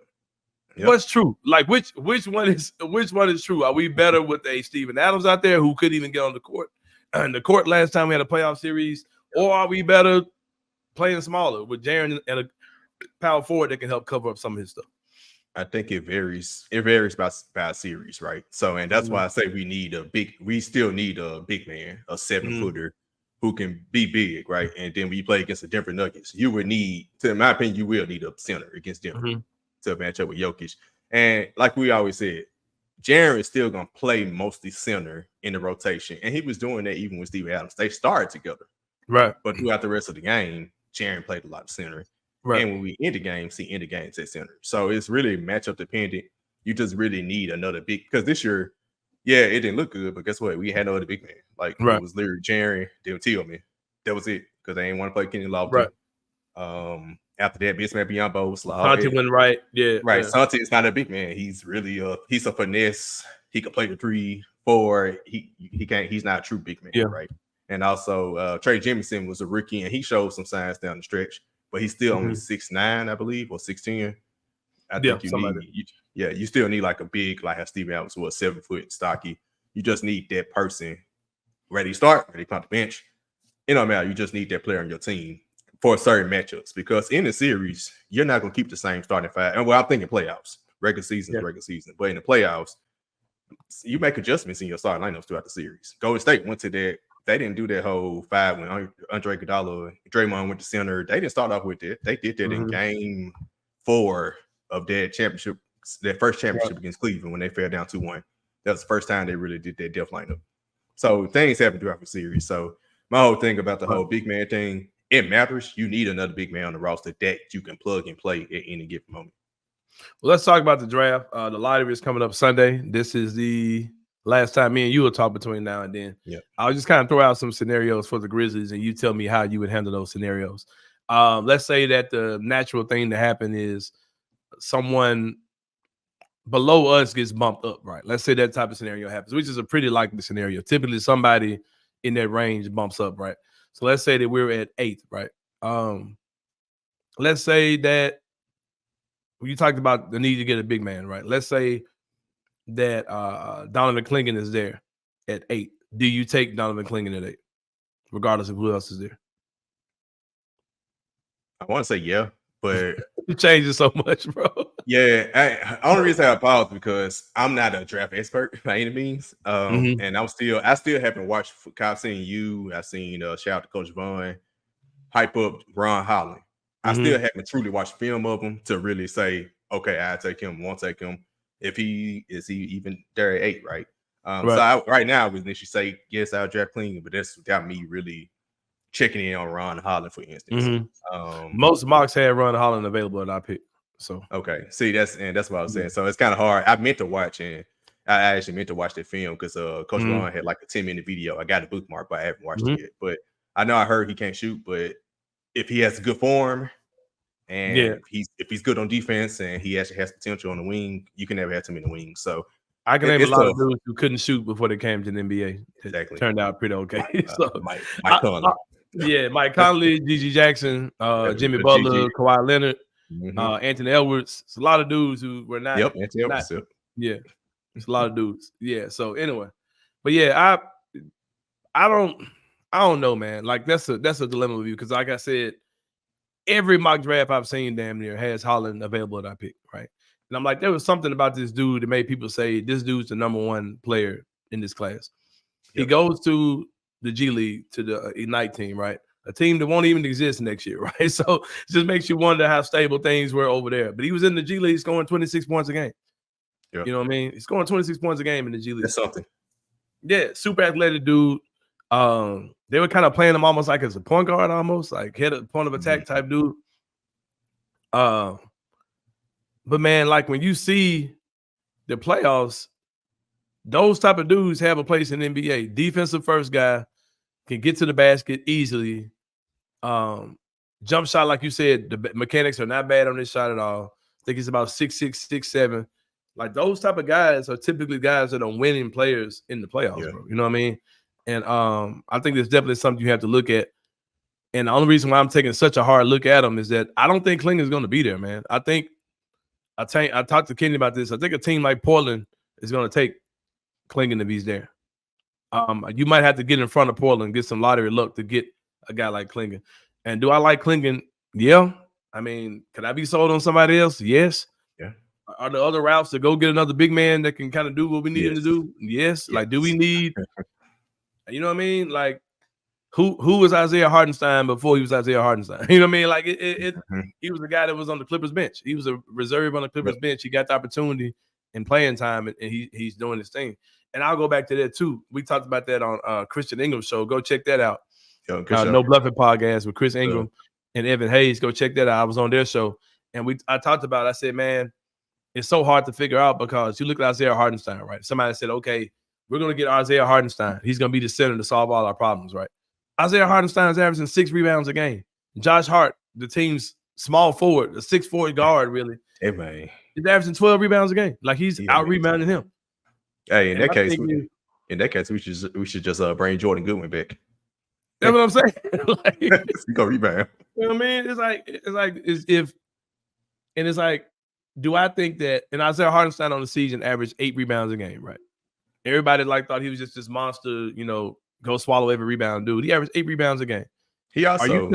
What's true? Like which one is true? Are we better with a Steven Adams out there who couldn't even get on the court? In the court last time we had a playoff series, or are we better playing smaller with Jaren and a power forward that can help cover up some of his stuff? I think it varies. It varies by series, right? So, and that's why I say we still need a big man, a 7-footer who can be big, right? And then when you play against the Denver Nuggets, you would need, in my opinion, you will need a center against Denver to match up with Jokic. And like we always said, Jaren is still going to play mostly center in the rotation. And he was doing that even with Steve Adams. They started together. Right. But throughout the rest of the game, Jaren played a lot of center. Right. And when we end the games at center. So it's really matchup dependent. You just really need another big, because this year, it didn't look good, but guess what? We had no other big man. Like it was literally Jaren, then Tillman. That was it. Because they didn't want to play Kenny Lofton. Right. After that, Bismack Biyombo, Santi went right. Yeah. Right. Yeah. Santi is not a big man. He's really he's a finesse. He can play the 3, 4. He can't, he's not a true big man, right? And also Trey Jemison was a rookie and he showed some signs down the stretch, but he's still only 6'9", I believe, or 6'10". I think you still need like a big, like how Steve Adams was, 7-foot, stocky. You just need that person ready to start, ready to come off the bench. It don't matter. You just need that player on your team for certain matchups, because in the series, you're not going to keep the same starting 5. And I'm thinking playoffs, regular season, but in the playoffs, you make adjustments in your starting lineups throughout the series. Golden State went to that. They didn't do that whole 5 when Andre Iguodala, Draymond went to center. They didn't start off with that. They did that in game 4 of that championship, that first championship against Cleveland when they fell down 2-1. That was the first time they really did that depth lineup. So things happen throughout the series. So my whole thing about the whole big man thing, it matters. You need another big man on the roster that you can plug and play at any given moment. Well, let's talk about the draft. The lottery is coming up Sunday. This is the last time me and you will talk between now and then. I'll just kind of throw out some scenarios for the Grizzlies, and you tell me how you would handle those scenarios. Let's say that the natural thing to happen is someone below us gets bumped up, right? Let's say that type of scenario happens, which is a pretty likely scenario. Typically, somebody in that range bumps up, right? So let's say that we're at 8th, right? Let's say that you talked about the need to get a big man, right? Let's say that Donovan Clingan is there at 8. Do you take Donovan Clingan at 8, regardless of who else is there? I want to say yeah, but it changes so much, bro. Yeah, only reason I pause because I'm not a draft expert by any means, and I still haven't watched. I've seen you, I've seen shout out to Coach Vaughn, hype up Ron Holland. I still haven't truly watched film of him to really say, okay, I take him, won't take him. If he even there at 8, right? So right now, I would initially say yes, I'll draft Clingan, but that's without me really checking in on Ron Holland, for instance. Most mocks had Ron Holland available at our pick. So okay, see that's what I was saying. So it's kind of hard. I meant to watch, and I actually meant to watch that film because Coach Ron had like a 10-minute video. I got a bookmark, but I haven't watched it yet. But I know I heard he can't shoot, but if he has good form and if he's good on defense and he actually has potential on the wing, you can never have too many wings. So I can name a lot of dudes who couldn't shoot before they came to the NBA. Exactly, turned out pretty okay. So Mike Conley. Mike Conley, Gigi Jackson, Jimmy Butler, Kawhi Leonard, Anthony Edwards. It's a lot of dudes who were not. Yep, Anthony Edwards. Yeah, it's a lot of dudes. Yeah. So anyway, but yeah, I don't know, man. Like that's a dilemma with you because, like I said, every mock draft I've seen damn near has Holland available at our pick, right? And I'm like, there was something about this dude that made people say this dude's the number 1 player in this class. He goes to the G League, to the Ignite team, right? A team that won't even exist next year, right? So it just makes you wonder how stable things were over there. But he was in the G League scoring 26 points a game. Yep. You know what I mean? He's scoring 26 points a game in the G League. That's something. Yeah, super athletic dude. They were kind of playing him almost like as a point guard, almost like head of point of attack type dude. But man, like when you see the playoffs, those type of dudes have a place in the NBA. Defensive first guy, can get to the basket easily. Jump shot, like you said, the mechanics are not bad on this shot at all. I think it's about 6'6", 6'7". Like those type of guys are typically guys that are winning players in the playoffs, bro. You know what I mean? And I think there's definitely something you have to look at. And the only reason why I'm taking such a hard look at him is that I don't think Clingan is going to be there, man. I talked to Kenny about this. I think a team like Portland is going to take Clingan if he's there. You might have to get in front of Portland and get some lottery luck to get a guy like Clingan. And do I like Clingan? Yeah. I mean, could I be sold on somebody else? Yes. Yeah. Are there other routes to go get another big man that can kind of do what we need him to do? Yes. Like, do we need, you know what I mean? Like, who was Isaiah Hardenstein before he was Isaiah Hardenstein? You know what I mean? Like, he was the guy that was on the Clippers bench. He was a reserve on the Clippers bench. He got the opportunity and playing time, and he's doing his thing. And I'll go back to that too. We talked about that on Christian Ingram's show. Go check that out. No Bluffing podcast with Chris Ingram and Evan Hayes. Go check that out. I was on their show, and I talked about it. I said, man, it's so hard to figure out because you look at Isaiah Hardenstein, right? Somebody said, okay, we're going to get Isaiah Hardenstein. He's going to be the center to solve all our problems, right? Isaiah Hardenstein is averaging 6 rebounds a game. Josh Hart, the team's small forward, the 6'4" guard, really. Hey, man. He's averaging 12 rebounds a game. Like, he's out-rebounding him. Hey, in that case, we should just bring Jordan Goodwin back. That's what I'm saying. Like, he go rebound. You know what I mean? It's like, do I think that? And Isaiah Hardenstein on the season averaged 8 rebounds a game, right? Everybody thought he was just this monster, go swallow every rebound dude. He averaged 8 rebounds a game. He also,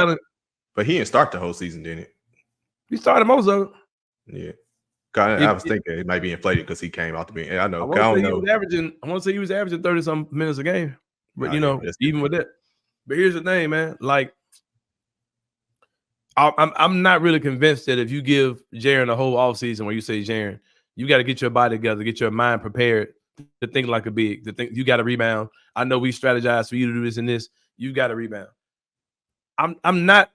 but he didn't start the whole season, didn't it? He started most of it. Yeah. I was thinking it might be inflated because he came out the bench. I know. I want to say he was averaging 30-some minutes a game. But, even with that. But here's the thing, man. Like, I'm not really convinced that if you give Jaren a whole offseason where you say, Jaren, you got to get your body together, get your mind prepared to think like a big, to think you got to rebound. I know we strategize for you to do this and this. You got to rebound. I'm not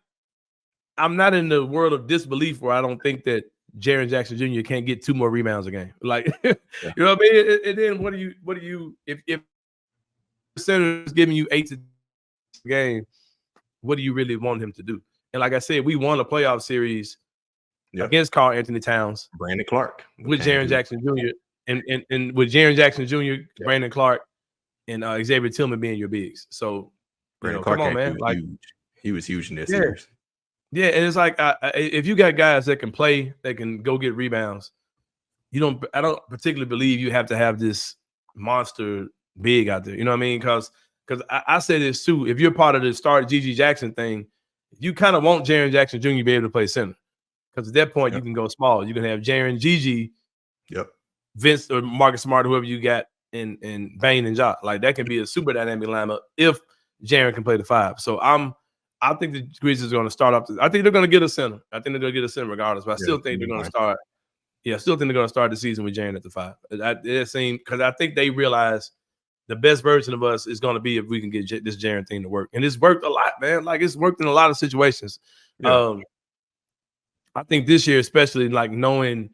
in the world of disbelief where I don't think that Jaren Jackson Jr. can't get 2 more rebounds a game. Like, you know what I mean? And then what do you if the center is giving you 8 a game, what do you really want him to do? And like I said, we won a playoff series against Karl Anthony Towns, Brandon Clark, with Jaren Jackson Jr. and with Jaren Jackson Jr., Brandon Clark, and Xavier Tillman being your bigs. So, Brandon Clark, come on, man. Like, he was huge in that series. Yeah, and it's like if you got guys that can play, that can go get rebounds, I don't particularly believe you have to have this monster big out there. You know what I mean? Because I say this too. If you're part of the start Gigi Jackson thing, you kind of want Jaren Jackson Jr. to be able to play center. Because at that point, you can go small. You can have Jaren, Gigi, Vince, or Marcus Smart, whoever you got, and Bane and Ja. Like, that can be a super dynamic lineup if Jaren can play the 5. So I think the Grizzlies are going to start off. I think they're going to get a center. I think they're going to get a center regardless. But I still think they're going to start. Yeah, I still think they're going to start the season with Jaren at the 5. It seemed, because I think they realize the best version of us is going to be if we can get this Jaren thing to work. And it's worked a lot, man. Like, it's worked in a lot of situations. Yeah. I think this year, especially, like, knowing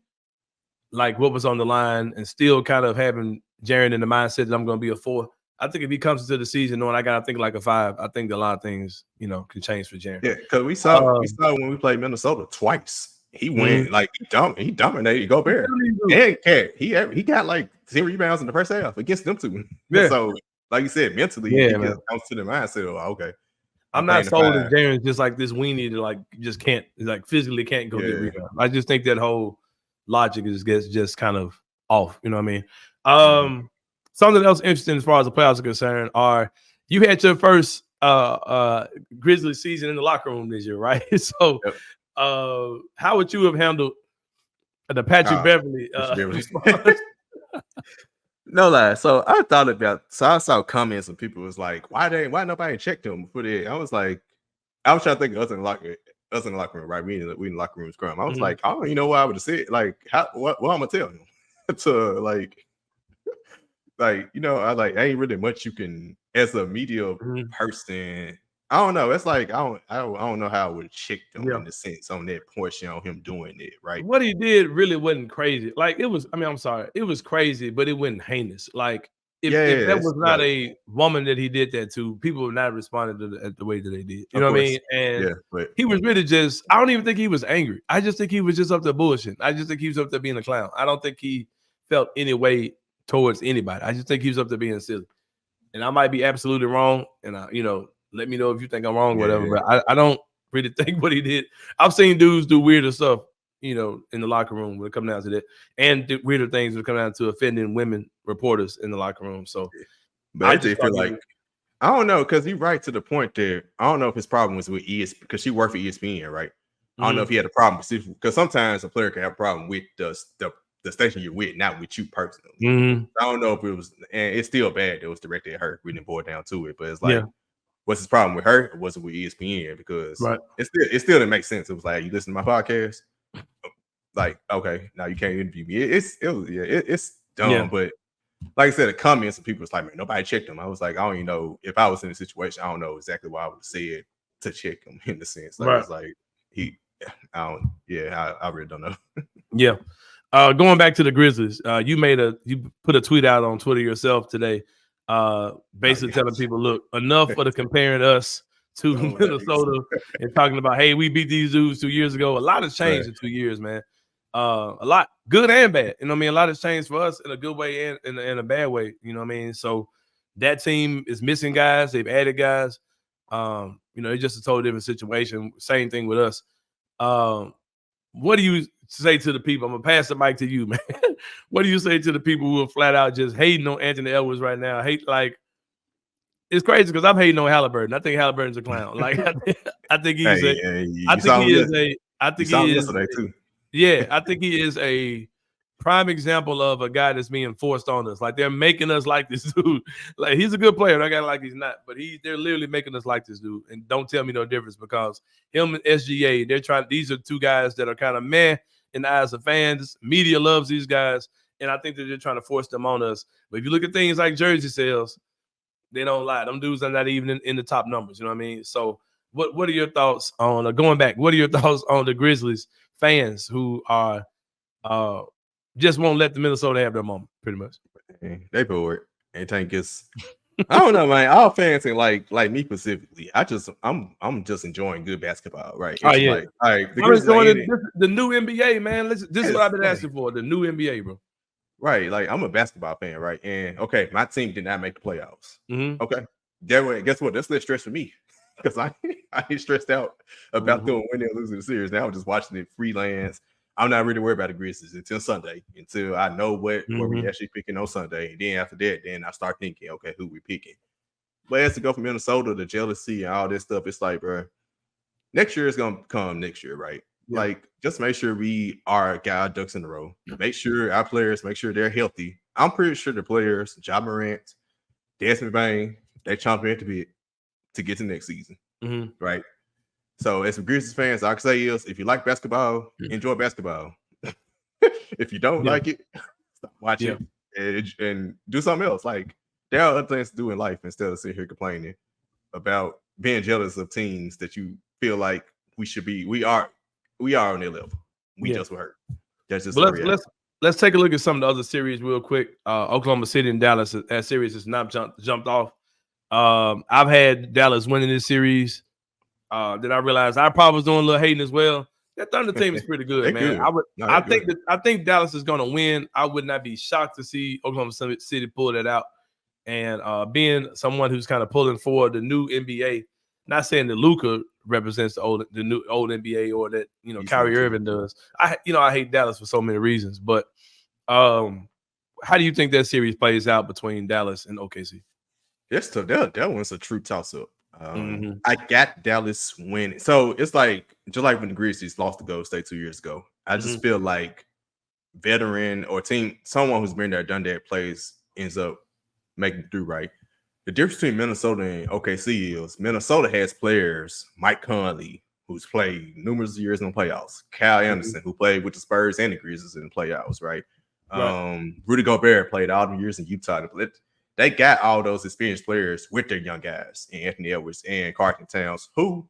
like what was on the line and still kind of having Jaren in the mindset that I'm going to be a 4. I think if he comes into the season knowing I got to think like a 5, I think a lot of things, can change for Jaren. Yeah, because we saw when we played Minnesota twice. He went like he dominated Gobert. And he got like 10 rebounds in the first half against them two. Yeah. So, like you said, mentally, he comes to the mindset of, okay, I'm not sold that Jaren's just like this weenie that like just can't, like physically can't go get rebounds. I just think that whole logic gets just kind of off. You know what I mean? Something else interesting as far as the playoffs are concerned you had your first Grizzlies season in the locker room this year, right? So how would you have handled the Patrick Beverly? No lie. So I saw comments and people was like, why nobody checked him for that? I was like, I was trying to think of us in the locker room, right? We in the locker room scrum. I was like, I don't even know what I would have said. Like, what I'm gonna tell him to like, I ain't really much you can as a media person. I don't know. It's like I don't know how I would have checked him in the sense on that portion on him doing it, right? What he did really wasn't crazy. Like, it was, I'm sorry, it was crazy, but it wasn't heinous. Like, if that was not a woman that he did that to, people would not have responded to the way that they did. You know what I mean? And he was really just, I don't even think he was angry. I just think he was just up there bullshitting. I just think he was up there being a clown. I don't think he felt any way towards anybody. I just think he was up there being silly. And I might be absolutely wrong. And let me know if you think I'm wrong, whatever. But I don't really think what he did. I've seen dudes do weirder stuff, in the locker room when it comes down to that, and do weirder things when it comes down to offending women reporters in the locker room. So, but I just feel like I don't know, because he's right to the point there. I don't know if his problem was with ESPN, because she worked for ESPN, right? I don't know if he had a problem because sometimes a player can have a problem with the station you're with, not with you personally. I don't know if it was, and it's still bad. It was directed at her. We didn't boil down to it, but it's like, what's his problem with her? Or was it with ESPN? Because it still didn't make sense. It was like, you listen to my podcast, like, okay, now you can't interview me. It's dumb, but like I said, the comments and people was like, man, nobody checked him. I was like, I don't even know if I was in a situation. I don't know exactly what I would have said to check him in the sense. Like, it's like I really don't know. Yeah. Going back to the Grizzlies, you put a tweet out on Twitter yourself today, basically telling people, look, enough for the comparing us to Minnesota and talking about, hey, we beat these dudes 2 years ago. A lot has changed in 2 years, man. A lot, good and bad. You know what I mean? A lot has changed for us in a good way and in a bad way. You know what I mean? So that team is missing guys. They've added guys. It's just a totally different situation. Same thing with us. What do you say to the people? I'm gonna pass the mic to you, man. What do you say to the people who are flat out just hating on Anthony Edwards right now? It's crazy because I'm hating on Halliburton. I think Halliburton's a clown. Like, I think he's I think he is a prime example of a guy that's being forced on us. Like, they're making us like this dude. Like, he's a good player. I gotta like he's not, but they're literally making us like this dude. And don't tell me no difference, because him and SGA, these are two guys that are kind of meh in the eyes of fans. Media loves these guys, and I think that they're trying to force them on us. But if you look at things like jersey sales, they don't lie. Them dudes are not even in the top numbers. You know what I mean? So what are your thoughts on going back? What are your thoughts on the Grizzlies fans who are just won't let the Minnesota have their moment, pretty much? They bored. Anything gets I don't know, man. All fans and like me specifically, I'm just enjoying good basketball, right? Oh, It's yeah. like, all right, the I'm Grizzlies enjoying ain't in it. the new NBA, man. This is what I've been Right. asking for. The new NBA, bro. Right. Like I'm a basketball fan, right? And okay, my team did not make the playoffs. Mm-hmm. Okay. Guess what? That's less stress for me. Because I ain't stressed out about them winning or losing the series. Now I'm just watching it freelance. I'm not really worried about the Grizzlies until Sunday, until I know what we actually picking on Sunday. And then after that, then I start thinking, okay, who we picking? But as to go from Minnesota, the jealousy and all this stuff, it's like, bro, next year is gonna come next year, right? Yeah. Like, just make sure we are got our ducks in a row. Make sure our players, make sure they're healthy. I'm pretty sure the players, Ja Morant, Desmond Bain, they chomping at the bit to get to next season, right? So, as some Grizzlies fans, all I can say is, if you like basketball, enjoy basketball. If you don't like it, stop watching and do something else. Like, there are other things to do in life instead of sitting here complaining about being jealous of teams that you feel like we should be. We are on their level. We just were hurt. That's just let's take a look at some of the other series real quick. Oklahoma City and Dallas, that series has not jumped off. I've had Dallas winning this series. Then I realized I probably was doing a little hating as well. That Thunder team is pretty good, man. Good. I think Dallas is going to win. I would not be shocked to see Oklahoma City pull that out. And being someone who's kind of pulling for the new NBA, not saying that Luka represents the new old NBA or that Kyrie Irving does. I hate Dallas for so many reasons, but how do you think that series plays out between Dallas and OKC? That's tough. That one's a true toss-up. I got Dallas winning. So it's like, just like when the Grizzlies lost to Golden State 2 years ago, I just feel like veteran or team, someone who's been there, done that, plays, ends up making it through, right? The difference between Minnesota and OKC is Minnesota has players, Mike Conley, who's played numerous years in the playoffs, Kyle Anderson, who played with the Spurs and the Grizzlies in the playoffs, right? Rudy Gobert played all the years in Utah. They got all those experienced players with their young guys, and Anthony Edwards and Carlton Towns, who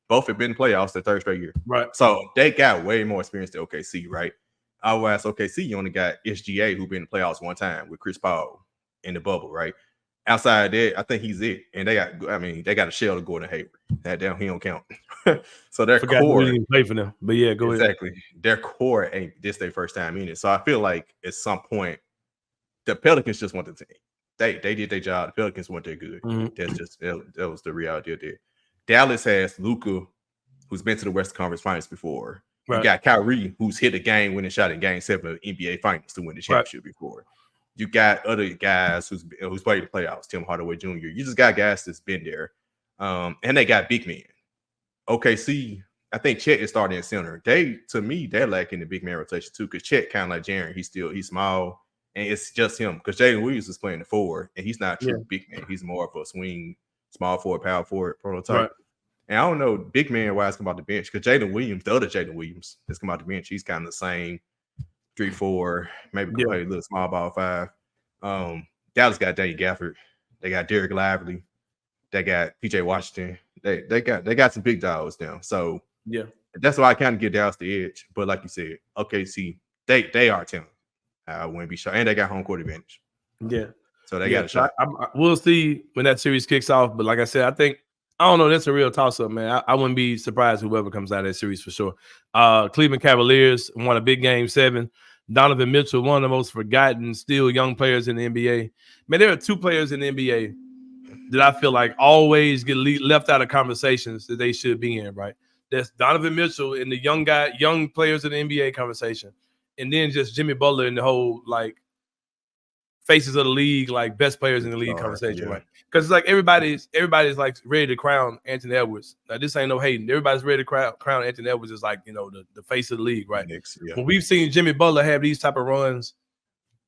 both have been in playoffs their third straight year. Right. So they got way more experience than OKC, right? Otherwise, OKC, you only got SGA, who been in the playoffs one time with Chris Paul in the bubble, right? Outside of that, I think he's it. And they got a shell to Gordon Hayward. That down, he don't count. So their core didn't play for them. But yeah, go ahead. Exactly. Their core ain't this their first time in it. So I feel like at some point, the Pelicans just want the team. They did their job. The Pelicans weren't that good. That was the reality of it. Dallas has Luka, who's been to the Western Conference Finals before. Right. You got Kyrie, who's hit a game-winning shot in Game 7 of NBA Finals to win the championship before. You got other guys who's played the playoffs, Tim Hardaway Jr. You just got guys that's been there. And they got big men. OKC, I think Chet is starting at center. To me, they're lacking the big man rotation too, because Chet kind of like Jaren. He's small. And it's just him because Jalen Williams is playing the forward, and he's not a true big man. He's more of a swing, small forward, power forward prototype. Right. And I don't know big man wise come out the bench because Jalen Williams, the other Jalen Williams, that's come out the bench. He's kind of the same 3-4, maybe play a little small ball 5. Dallas got Daniel Gafford. They got Derek Lively. They got PJ Washington. They got some big dogs now. So that's why I kind of give Dallas the edge. But like you said, OKC, they are talented. I wouldn't be sure. And they got home court advantage. Yeah. So they got a shot. We'll see when that series kicks off. But like I said, I don't know. That's a real toss-up, man. I wouldn't be surprised whoever comes out of that series for sure. Cleveland Cavaliers won a big Game 7. Donovan Mitchell, one of the most forgotten, still young players in the NBA. Man, there are 2 players in the NBA that I feel like always get left out of conversations that they should be in, right? That's Donovan Mitchell and the young players in the NBA conversation. And then just Jimmy Butler and the whole like faces of the league, like best players in the league conversation, right? Because it's like everybody's like ready to crown Anthony Edwards. Now this ain't no hating. Everybody's ready to crown Anthony Edwards as like the face of the league, right? When we've seen Jimmy Butler have these type of runs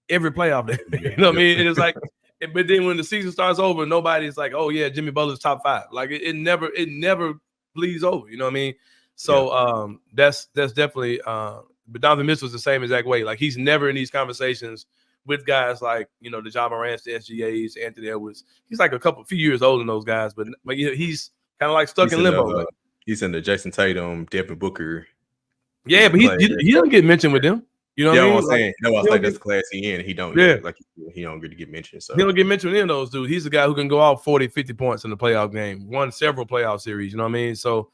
every playoff day, you know what I mean? And it's like, but then when the season starts over, nobody's like, oh yeah, Jimmy Butler's top 5. Like it never bleeds over, you know what I mean? So that's definitely. But Donovan Mitchell's the same exact way. Like he's never in these conversations with guys like the Ja Morants, the SGAs, Anthony Edwards. He's like a few years older than those guys, but he's kind of like stuck in limbo. He's in the Jason Tatum, Devin Booker. Yeah, but he doesn't get mentioned with them. You know what I mean? I'm saying? No, I was like, get- that's the class he in. He don't he don't really get mentioned. So he don't get mentioned in those dudes. He's a guy who can go out 40, 50 points in the playoff game. Won several playoff series. You know what I mean? So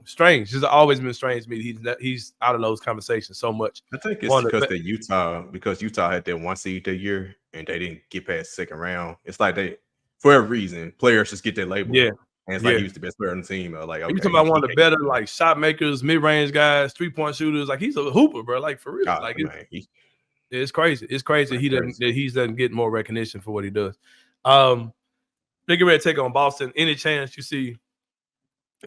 strange. It's always been strange to me. He's out of those conversations so much. I think it's because Utah had that 1 seed that year and they didn't get past the second round. It's like they, for whatever reason, players just get that label. Yeah. And it's like he was the best player on the team. Like, okay, you talking about one of the better like shot makers, mid-range guys, 3-point shooters. Like he's a hooper, bro. Like for real. Like it's crazy. It's crazy he doesn't get more recognition for what he does. Big Red take on Boston. Any chance you see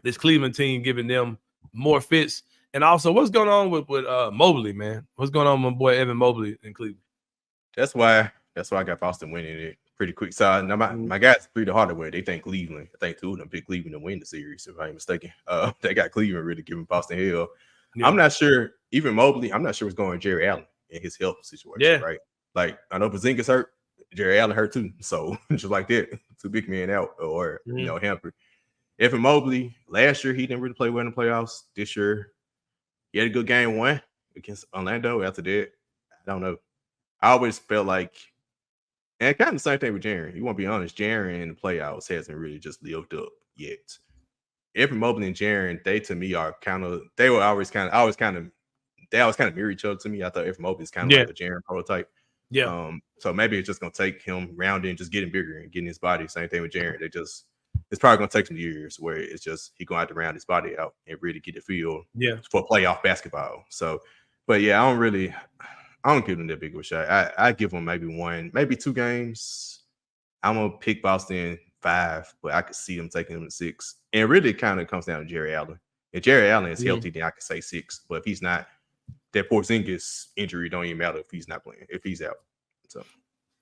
this Cleveland team giving them more fits? And also, what's going on with Mobley, man? What's going on with my boy Evan Mobley in Cleveland? That's why I got Boston winning it pretty quick. So now my guys pretty hard away. They think Cleveland. I think two of them picked Cleveland to win the series, if I'm mistaken. They got Cleveland really giving Boston hell. Yeah. I'm not sure. Even Mobley, I'm not sure what's going on with Jerry Allen in his health situation. Yeah. Right. Like I know Porzingis hurt, Jerry Allen hurt too. So just like that, two big men out or hampered. Evan Mobley, last year he didn't really play well in the playoffs. This year, he had a good game 1 against Orlando. After that, I don't know. I always felt like, and kind of the same thing with Jaren. You want to be honest, Jaren in the playoffs hasn't really just lived up yet. Evan Mobley and Jaren, they to me are they always kind of mirror each other to me. I thought Evan Mobley is kind of like a Jaren prototype. Yeah. So maybe it's just gonna take him rounding, just getting bigger and getting his body. Same thing with Jaren. It's probably gonna take some years where it's just he gonna have to round his body out and really get the feel for playoff basketball. So, but yeah, I don't give them that big of a shot. I give them maybe 2 games. I'm gonna pick Boston 5, but I could see them taking them to 6. And really, it kind of comes down to Jerry Allen. If Jerry Allen is healthy, then I could say 6. But if he's not, that Porzingis injury don't even matter if he's not playing. If he's out, so.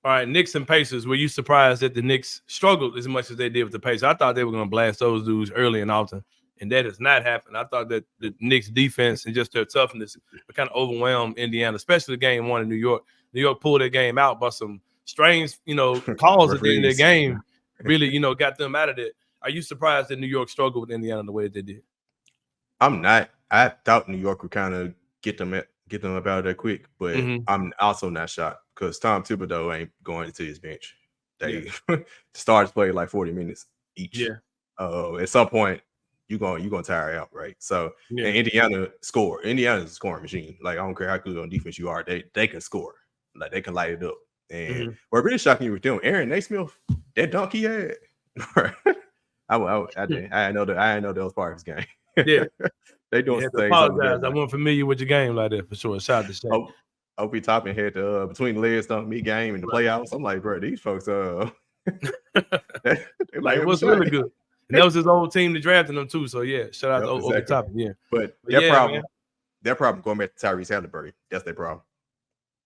All right, Knicks and Pacers. Were you surprised that the Knicks struggled as much as they did with the Pacers? I thought they were going to blast those dudes early and often, and that has not happened. I thought that the Knicks' defense and just their toughness kind of overwhelmed Indiana, especially game 1 in New York. New York pulled that game out by some strange, calls at the end of the game. Really, got them out of it. Are you surprised that New York struggled with Indiana the way that they did? I'm not. I thought New York would kind of get them up out of there quick, but I'm also not shocked because Tom Thibodeau ain't going to his bench. The stars play like 40 minutes each. Yeah. At some point, you're gonna tire out, right? So and Indiana score. Indiana's a scoring machine. Like I don't care how good on defense you are, they can score. Like they can light it up. And what really shocking with them, Aaron Naismith, that dunk he had. I didn't know that was part of his game. Yeah. They doing things. Apologize. I wasn't familiar with your game like that for sure. Shout out to Shane. Opie Toppin had the between the legs dunk me game in the playoffs. I'm like, bro, these folks like what's really good. And that was his old team that drafted him too. So yeah, shout out to Opie Toppin. Yeah. But their problem going back to Tyrese Halliburton. That's their problem.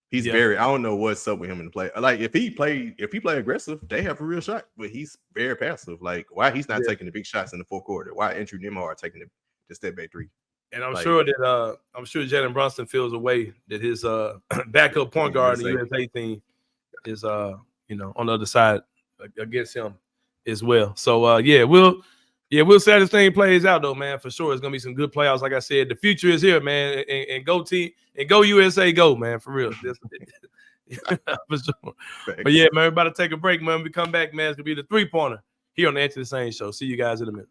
He's I don't know what's up with him in the play. Like if he play aggressive, they have a real shot, but he's very passive. Like why he's not taking the big shots in the fourth quarter? Why Andrew Nembhard taking the step back 3? And I'm sure Jalen Brunson feels a way that his backup point guard in the USA team is on the other side against him as well. So we'll see how this thing plays out though, man. For sure, it's gonna be some good playoffs. Like I said, the future is here, man. And go team and go USA, go, man. For real. For sure. But yeah, man, we're about to take a break, man. When we come back, man, it's gonna be the 3-pointer here on the Answer the Sain show. See you guys in a minute.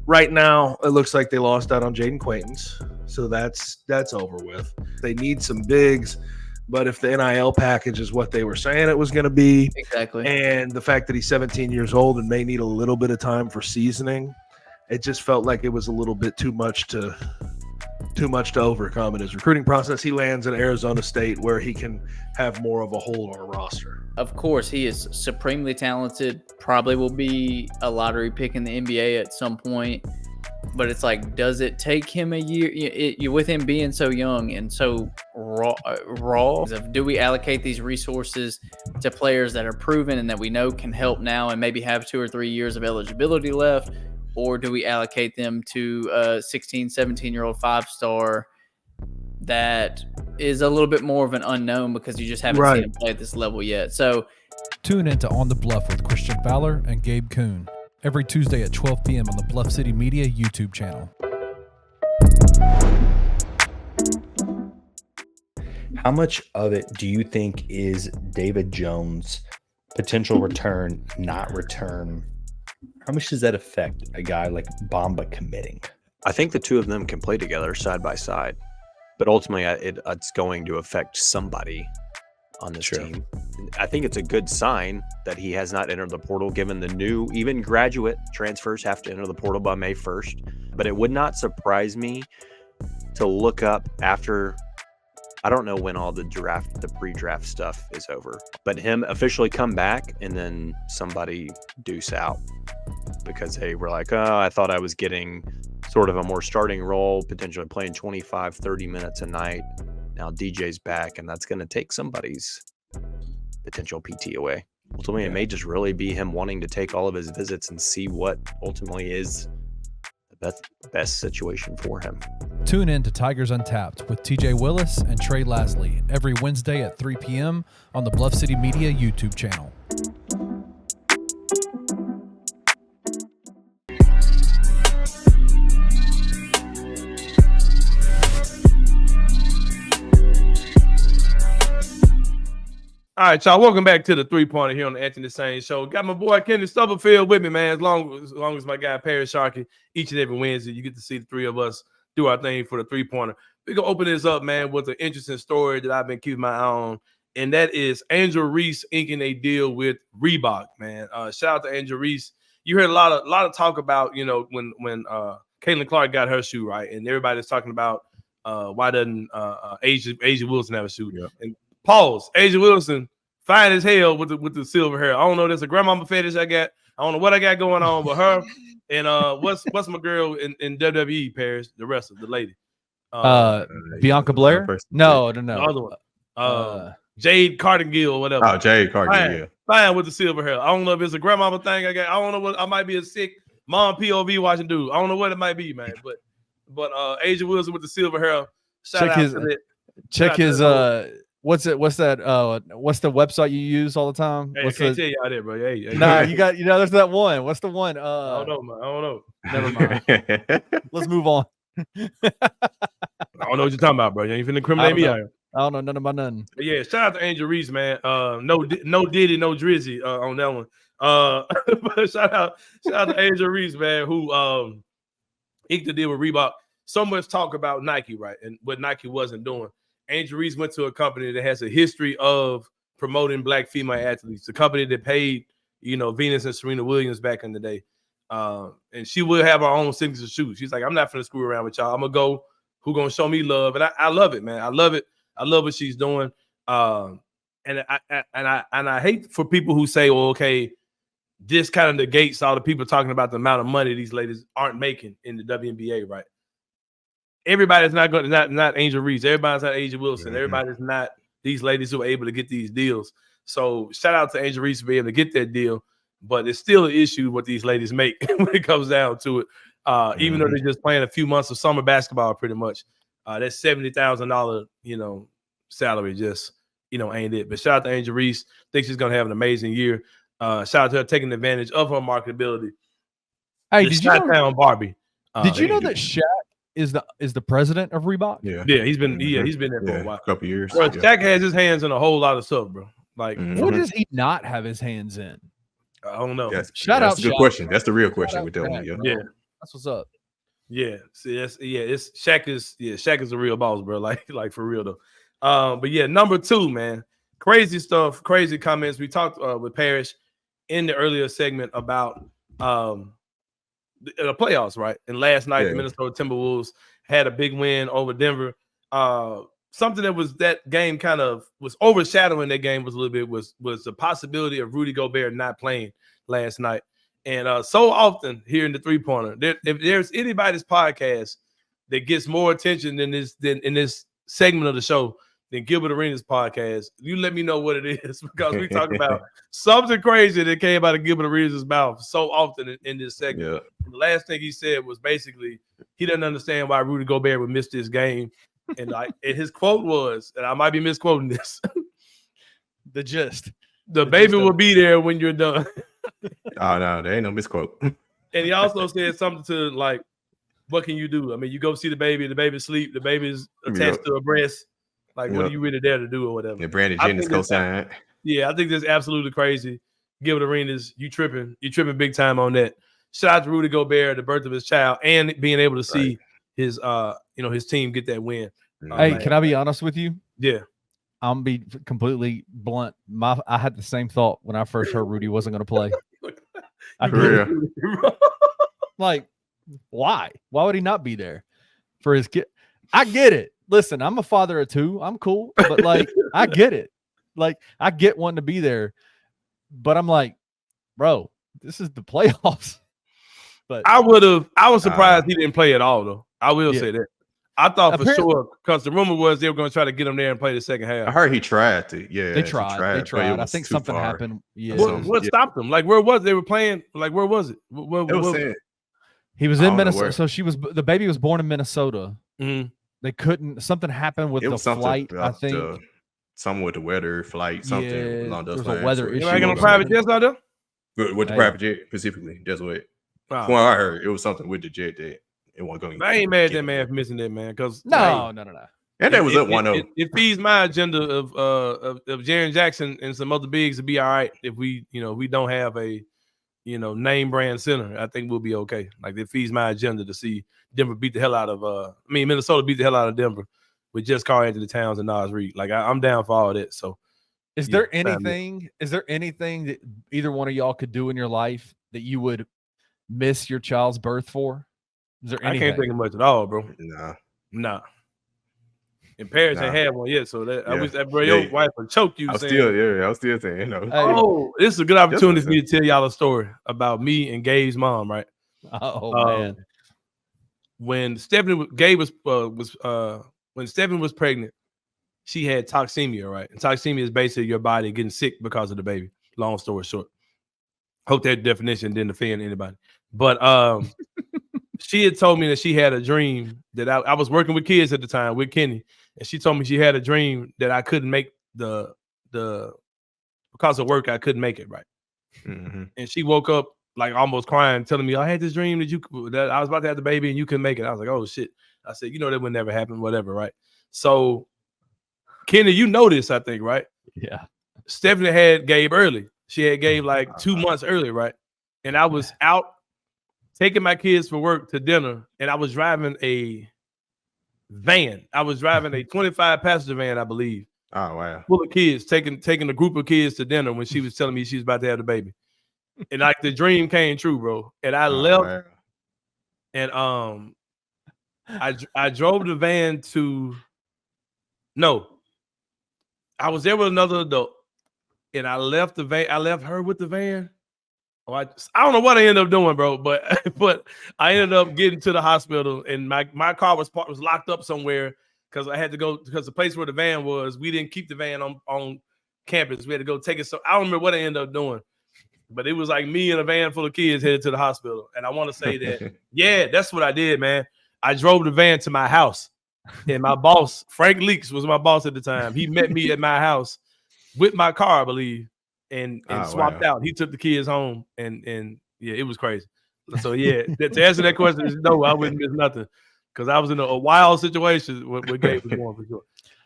Right now, it looks like they lost out on Jaden Quaintance, so that's over with. They need some bigs, but if the NIL package is what they were saying it was going to be, exactly, and the fact that he's 17 years old and may need a little bit of time for seasoning, it just felt like it was a little bit too much to overcome in his recruiting process. He lands at Arizona State where he can have more of a hold on a roster. Of course, he is supremely talented, probably will be a lottery pick in the NBA at some point. But it's like, does it take him a year? With him being so young and so raw, do we allocate these resources to players that are proven and that we know can help now and maybe have 2 or 3 years of eligibility left? Or do we allocate them to a 16, 17-year-old 5-star that is a little bit more of an unknown because you just haven't seen him play at this level yet? So Tune in to On the Bluff with Christian Fowler and Gabe Kuhn every Tuesday at 12 p.m. on the Bluff City Media YouTube channel. How much of it do you think is David Jones' potential return, not return? How much does that affect a guy like Bamba committing? I think the two of them can play together side by side, but ultimately it's going to affect somebody on this team. I think it's a good sign that he has not entered the portal, given the new, even graduate transfers have to enter the portal by May 1st. But it would not surprise me to look up after, I don't know when all the pre-draft stuff is over, but him officially come back and then somebody deuce out because they were like, oh, I thought I was getting sort of a more starting role, potentially playing 25, 30 minutes a night. Now DJ's back, and that's going to take somebody's potential PT away. Ultimately, it may just really be him wanting to take all of his visits and see what ultimately is the best situation for him. Tune in to Tigers Untapped with TJ Willis and Trey Lasley every Wednesday at 3 p.m. on the Bluff City Media YouTube channel. All right, y'all. Welcome back to the 3-pointer here on the Anthony Sain Show. Got my boy Kenny Stubblefield with me, man. As long as my guy Parish Sharkey, each and every Wednesday, you get to see the three of us do our thing for the 3-pointer. We're gonna open this up, man, with an interesting story that I've been keeping my eye on, and that is Angel Reese inking a deal with Reebok, man. Shout out to Angel Reese. You heard a lot of talk about, you know, when Caitlin Clark got her shoe, right, and everybody's talking about why doesn't Asia Wilson have a shoe? Yeah. And pause. Asia Wilson, fine as hell with the silver hair. I don't know. There's a grandmama fetish I got. I don't know what I got going on with her. And what's my girl in WWE, Paris? The wrestler, the lady. Bianca Blair? No. The other one. Jade Cardigan or whatever. Oh, Jade Cardigan, yeah. Fine with the silver hair. I don't know if it's a grandmama thing I got. I don't know what. I might be a sick mom POV watching dude. I don't know what it might be, man. But Asia Wilson with the silver hair. Check his what's the website you use all the time? Hey, I can't tell you out there, bro. Hey, nah, you got, there's that one. What's the one? I don't know, man. I don't know. Never mind. Let's move on. I don't know what you're talking about, bro. You ain't finna incriminate me out here. I don't know nothing about nothing. But yeah, shout out to Angel Reese, man. No Diddy, no Drizzy on that one. But shout out to Angel Reese, man, who inked the deal with Reebok. So much talk about Nike, right? And what Nike wasn't doing. Angel Reese went to a company that has a history of promoting black female athletes, the company that paid, Venus and Serena Williams back in the day. And she will have her own signature shoes. She's like, I'm not going to screw around with y'all. I'm going to go who going to show me love. And I love it, man. I love it. I love what she's doing. And I hate for people who say, well, okay, this kind of negates all the people talking about the amount of money these ladies aren't making in the WNBA, right? Everybody's not Angel Reese. Everybody's not Asia Wilson. Mm-hmm. Everybody's not these ladies who are able to get these deals. So shout out to Angel Reese for being able to get that deal. But it's still an issue what these ladies make when it comes down to it. Even though they're just playing a few months of summer basketball, pretty much. That $70,000, salary just, ain't it. But shout out to Angel Reese. Think she's gonna have an amazing year. Shout out to her taking advantage of her marketability. Hey, did you know Barbie? Did you know that Shaq is the president of Reebok? Yeah, he's been there for a while, a couple years. Bro, Shaq has his hands in a whole lot of stuff, bro. Like, what does he not have his hands in? I don't know. Shout out, that's a good question. That's the real question with them. Yeah, that's what's up. Yeah, see, Shaq is a real boss, bro. Like for real though. But yeah, number 2, man, crazy stuff, crazy comments. We talked with Parish in the earlier segment about the playoffs, right? And last night, the Minnesota Timberwolves had a big win over Denver. Something that game kind of was overshadowing that game was a little bit was the possibility of Rudy Gobert not playing last night. And so often here in the 3-pointer, if there's anybody's podcast that gets more attention than in this segment of the show than Gilbert Arenas podcast, you let me know what it is, because we talk about something crazy that came out of Gilbert Arenas' mouth so often in this segment. Yeah. The last thing he said was basically he doesn't understand why Rudy Gobert would miss this game. And his quote was, and I might be misquoting this, the gist. The baby will be there when you're done. Oh no, there ain't no misquote. And he also said something to like, what can you do? I mean, you go see the baby's asleep, the baby's attached to a breast. Like, what are you really there to do or whatever? Yeah, Brandon Jennings co-signed. Yeah, I think that's absolutely crazy. Gilbert Arenas, you tripping big time on that. Shout out to Rudy Gobert, the birth of his child, and being able to see his his team get that win. Hey, can I be honest with you? Yeah. I'm be completely blunt. I had the same thought when I first heard Rudy wasn't going to play. Like, why? Why would he not be there for his kid? I get it. Listen, I'm a father of two. I'm cool, but like, I get it. Like, I get wanting to be there, but I'm like, bro, this is the playoffs. But I was surprised he didn't play at all, though. I will say that. I thought for sure, because the rumor was they were going to try to get him there and play the second half. I heard he tried to. Yeah, they tried. I think something happened. Yeah. What stopped him? Like, where was they were playing? Like, where was it? He was in Minnesota. So the baby was born in Minnesota. Mm-hmm. They couldn't. Something happened with the flight. I think something with the weather flight. Something along those lines. There was a weather issue. You got a private jet out there? With the private jet specifically, that's what. From what I heard, it was something with the jet that it wasn't going. I ain't mad at that man for missing that, man. Because no. And that was up 1-0. It feeds my agenda of Jaren Jackson and some other bigs to be all right if we don't have a name brand center. I think we'll be okay. Like, it feeds my agenda to see Denver beat the hell out of Minnesota beat the hell out of Denver with just Karl-Anthony Towns and Naz Reid. Like, I'm down for all that. So is there anything that either one of y'all could do in your life that you would miss your child's birth for? Is there anything? I can't think of much at all, bro. Nah. And Parish ain't had one yet, so that I wish that your wife would choke you. I was still saying, Oh, this is a good opportunity for me to tell y'all a story about me and Gabe's mom, right? Oh man. When Stephanie was pregnant, she had toxemia, right? And toxemia is basically your body getting sick because of the baby. Long story short. Hope that definition didn't offend anybody. But she had told me that she had a dream that I was working with kids at the time with Kenny, and she told me she had a dream that I couldn't make the because of work I couldn't make it, right? Mm-hmm. And she woke up like almost crying, telling me I had this dream that I was about to have the baby and you couldn't make it. I was like, oh shit. I said, that would never happen, whatever, right? So Kenny, you know this, I think, right? Yeah. Stephanie had Gabe early. She had Gabe like 2 months early, right? And I was out taking my kids for work to dinner, and I was driving a van. I was driving a 25-passenger van, I believe. Oh, wow. Full of kids, taking a group of kids to dinner when she was telling me she was about to have the baby. And like the dream came true, bro. And I left, wow. and I drove the van to I was there with another adult, and I left the van. I left her with the van. Oh, I don't know what I ended up doing, bro, but I ended up getting to the hospital, and my car was locked up somewhere because I had to go, because the place where the van was, we didn't keep the van on campus. We had to go take it. So I don't remember what I ended up doing, but it was like me and a van full of kids headed to the hospital. And I want to say that, yeah, that's what I did, man. I drove the van to my house, and my boss, Frank Leaks, was my boss at the time. He met me at my house with my car, I believe, and swapped out. He took the kids home, and yeah, it was crazy. So yeah, to answer that question is no, I wouldn't miss nothing, because I was in a wild situation with Gabe was going for sure.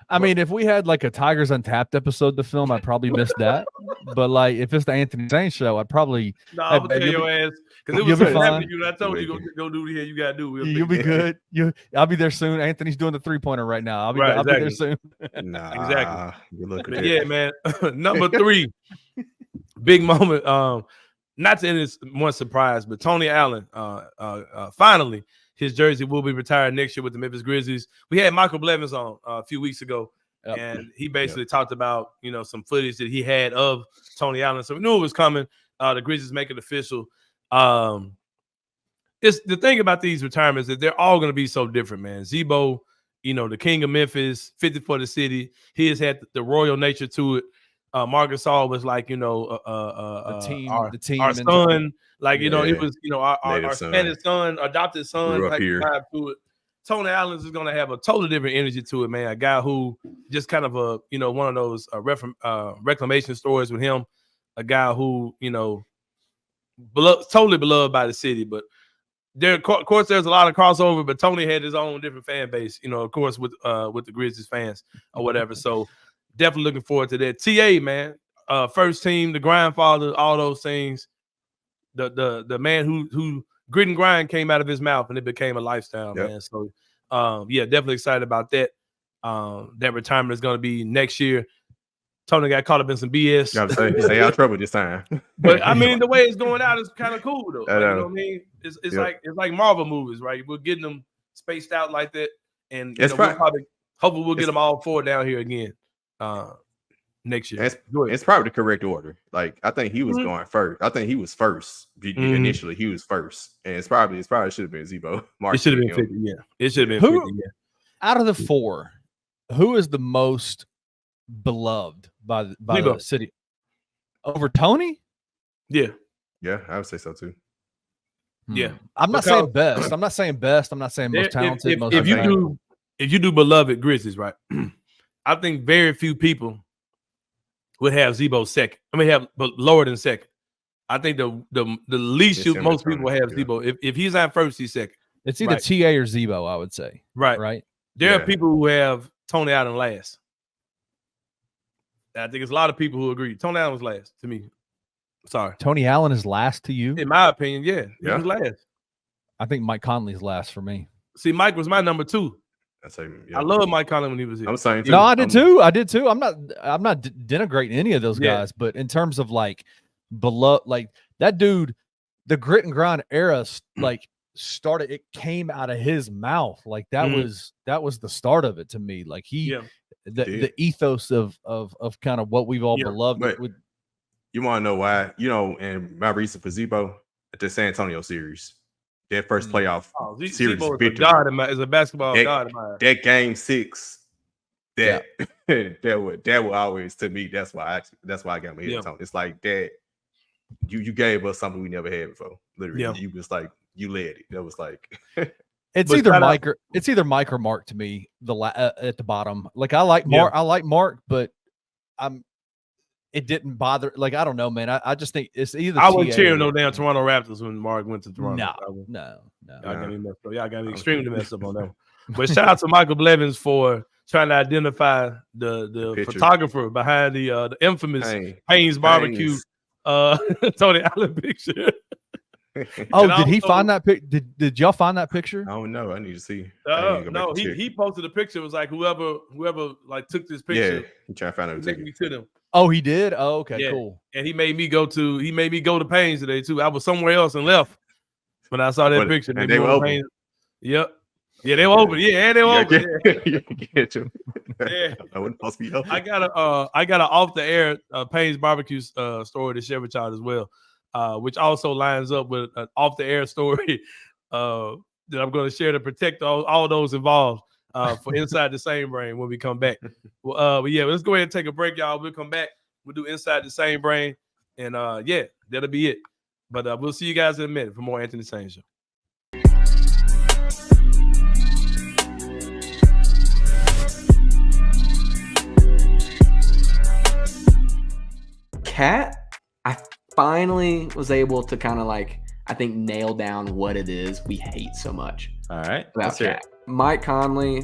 I mean, if we had like a Tigers Untapped episode to film, I'd probably miss that. But like, if it's the Anthony Sain show, I'd probably I'm gonna tell your ass, because it was something happening to you. I told you go do the hell you gotta do. You'll be good. I'll be there soon. Anthony's doing the 3-pointer right now. I'll be there soon. Nah, exactly. Good luck with that. Yeah, man. Number 3, big moment. Not to end this one surprise, but Tony Allen, finally, his jersey will be retired next year with the Memphis Grizzlies. We had Michael Blevins on a few weeks ago, and he basically talked about some footage that he had of Tony Allen. So we knew it was coming. The Grizzlies make it official. It's the thing about these retirements that they're all going to be so different, man. Zebo, the king of Memphis, 50 for the city. He has had the royal nature to it. Marcus Gasol was like, the team, our son, like, it was, our Spanish son, adopted son, like, to it. Tony Allen is going to have a totally different energy to it, man. A guy who just kind of one of those reclamation stories with him. A guy who, totally beloved by the city. But of course, there's a lot of crossover. But Tony had his own different fan base, of course, with the Grizzlies fans or whatever. So definitely looking forward to that. TA, man, first team, the grandfather, all those things. The man who grit and grind came out of his mouth, and it became a lifestyle, man. So, definitely excited about that. That retirement is going to be next year. Tony got caught up in some BS. Stay out of trouble this time. But I mean, the way it's going out is kind of cool though. You know what I mean? It's like Marvel movies, right? We're getting them spaced out like that, and hopefully we'll get them all four down here again next year. It's probably the correct order. Like I think he was going first. I think he was first initially. He was first, and it probably should have been Zebo. It should have been 50. Yeah, it should have been 50. Yeah. Out of the four, who is the most beloved by the city? Over Tony? Yeah, I would say so too. Yeah, I'm not saying best. I'm not saying best. I'm not saying most talented. If you do beloved Grizzlies, right? I think very few people would have Zebo second. I mean, have lower than second. I think the least most people have Zebo. If he's not first, he's second. It's either TA or Zebo, I would say. Right. There are people who have Tony Allen last. I think it's a lot of people who agree. Tony Allen was last to me. Sorry. Tony Allen is last to you? In my opinion, he was last. I think Mike Conley's last for me. See, Mike was my number 2. I love Mike Conley when he was here. I'm saying too. No, I did too. I'm not denigrating any of those guys, but in terms of like beloved, like that dude, the grit and grind era, like started. It came out of his mouth. Like that was the start of it to me. Like the ethos of kind of what we've all beloved. You want to know why? And my reason for Zebo at the San Antonio series. That first playoff series victory is a basketball god. That game 6, that will always, to me, that's why I got my head on. It's like that you gave us something we never had before. Literally, you was like you led it. That was like it's either Mike or Mark to me. At the bottom, like I like Mark, but it didn't bother. Like, I don't know, man. I just think it's either. I wasn't cheering no damn Toronto Raptors when Mark went to Toronto. No. Y'all got me messed up. Y'all got me extremely messed up on that. But shout out to Michael Blevins for trying to identify the photographer behind the infamous Haynes Barbecue Tony Allen picture. Did he find that pic? Did y'all find that picture? I don't know. I need to see. No, he posted a picture. It was like whoever like took this picture. Yeah, he trying to find out. Take me to them. Oh, he did. Oh, okay, cool. And he made me go to Payne's today too. I was somewhere else and left when I saw that picture. And they were open. Yep. Yeah, they were open. Yeah, and they were open. Yeah. I wasn't supposed to be open. I got a off the air Payne's barbecue story to share with y'all as well. Which also lines up with an off-the-air story that I'm going to share to protect all those involved for Inside the Same Brain when we come back. But let's go ahead and take a break, y'all. We'll come back. We'll do Inside the Same Brain, and that'll be it. But we'll see you guys in a minute for more Anthony Sain Show. Cat, I finally was able to kind of I think nail down what it is we hate so much. All right. About Cat. Mike Conley,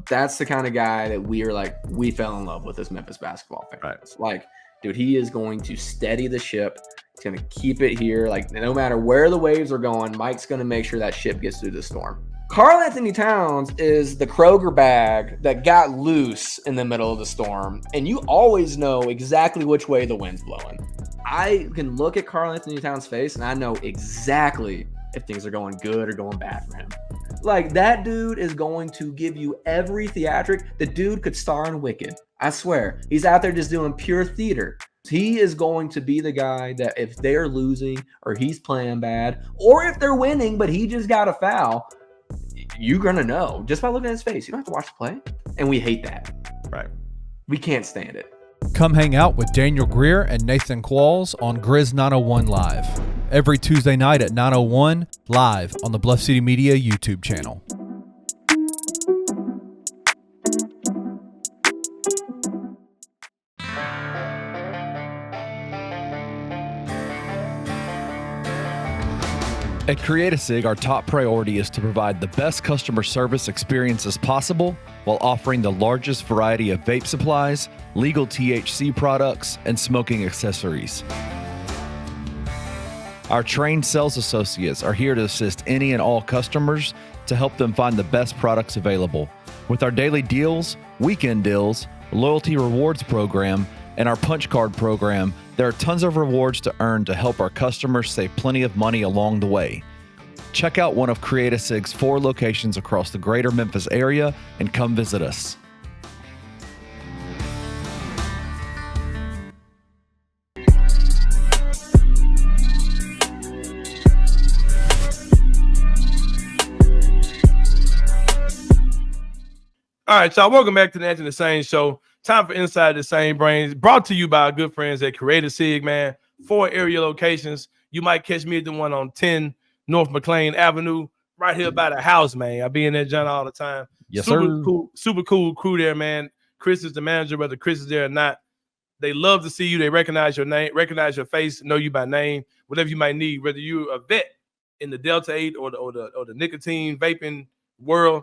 that's the kind of guy that we fell in love with as Memphis basketball fans. Right. Like, dude, he is going to steady the ship. He's going to keep it here. Like, no matter where the waves are going, Mike's going to make sure that ship gets through the storm. Karl-Anthony Towns is the Kroger bag that got loose in the middle of the storm, and you always know exactly which way the wind's blowing. I can look at Karl-Anthony Towns' face, and I know exactly if things are going good or going bad for him. Like, that dude is going to give you every theatric. The dude could star in Wicked. I swear. He's out there just doing pure theater. He is going to be the guy that if they're losing or he's playing bad, or if they're winning but he just got a foul, you're going to know just by looking at his face. You don't have to watch the play. And we hate that. Right. We can't stand it. Come hang out with Daniel Greer and Nathan Qualls on Grizz 901 Live. Every Tuesday night at 9:01 live on the Bluff City Media YouTube channel. At Create-A-Sig, our top priority is to provide the best customer service experiences possible while offering the largest variety of vape supplies, legal THC products, and smoking accessories. Our trained sales associates are here to assist any and all customers to help them find the best products available. With our daily deals, weekend deals, loyalty rewards program, and our punch card program, there are tons of rewards to earn to help our customers save plenty of money along the way. Check out one of Create-A-Sig's 4 locations across the greater Memphis area and come visit us. All right, y'all. Welcome back to the Anthony Sain Show. Time for Inside the Sain Brains, brought to you by our good friends at Create-A-Sig, man. 4 area locations. You might catch me at the one on 10 North McLean Avenue, right here by the house, man. I be in there, John, all the time. Yes, super sir. Cool, super cool crew there, man. Chris is the manager, whether Chris is there or not. They love to see you. They recognize your name, recognize your face, know you by name, whatever you might need, whether you're a vet in the Delta 8 or the nicotine vaping world,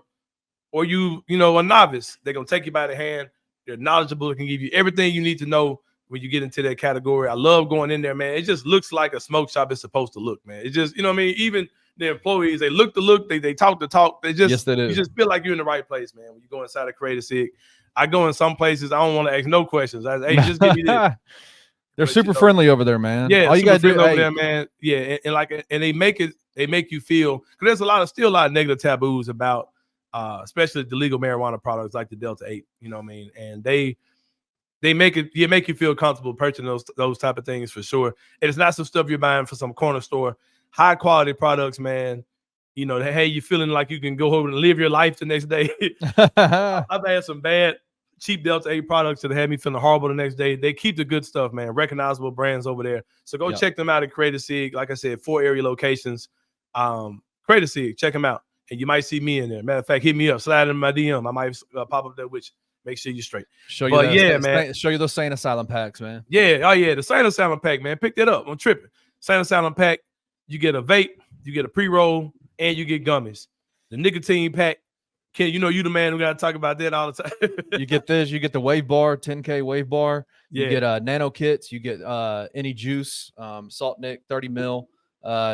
or you know, a novice. They're gonna take you by the hand. They're knowledgeable. They can give you everything you need to know when you get into that category. I love going in there, man. It just looks like a smoke shop is supposed to look, man. It just, you know what I mean? Even the employees, they look the look, they talk the talk. They just, Yes, they do. you just feel like you're in the right place, man. When you go inside of Create-A-Sig, I go in some places, I don't want to ask no questions. Hey, just give me this. They're But, super friendly over there, man. Yeah, all you gotta do, over there, man. Yeah, and they make you feel, because there's still a lot of negative taboos about especially the legal marijuana products like the Delta 8, you know what I mean? And they make you feel comfortable purchasing those type of things for sure. And it's not some stuff you're buying for some corner store. High quality products, man. You know, hey, you're feeling like you can go home and live your life the next day. I've had some bad, cheap Delta 8 products that had me feeling horrible the next day. They keep the good stuff, man. Recognizable brands over there. So go check them out at Create-A-Sig. Like I said, 4 area locations. Create-A-Sig, check them out. And you might see me in there. Matter of fact, hit me up, slide in my DM. I might pop up there with you. Make sure you're straight. Show you man. Show you those Sain Asylum packs, man. Yeah, oh yeah, the Sain Asylum pack, man. Pick that up. I'm tripping. Sain Asylum pack. You get a vape, you get a pre-roll, and you get gummies. The nicotine pack. Ken, you know you the man who got to talk about that all the time. You get this. You get the wave bar, 10K wave bar. You Yeah. get nano kits. You get any juice, salt nick, 30 mil.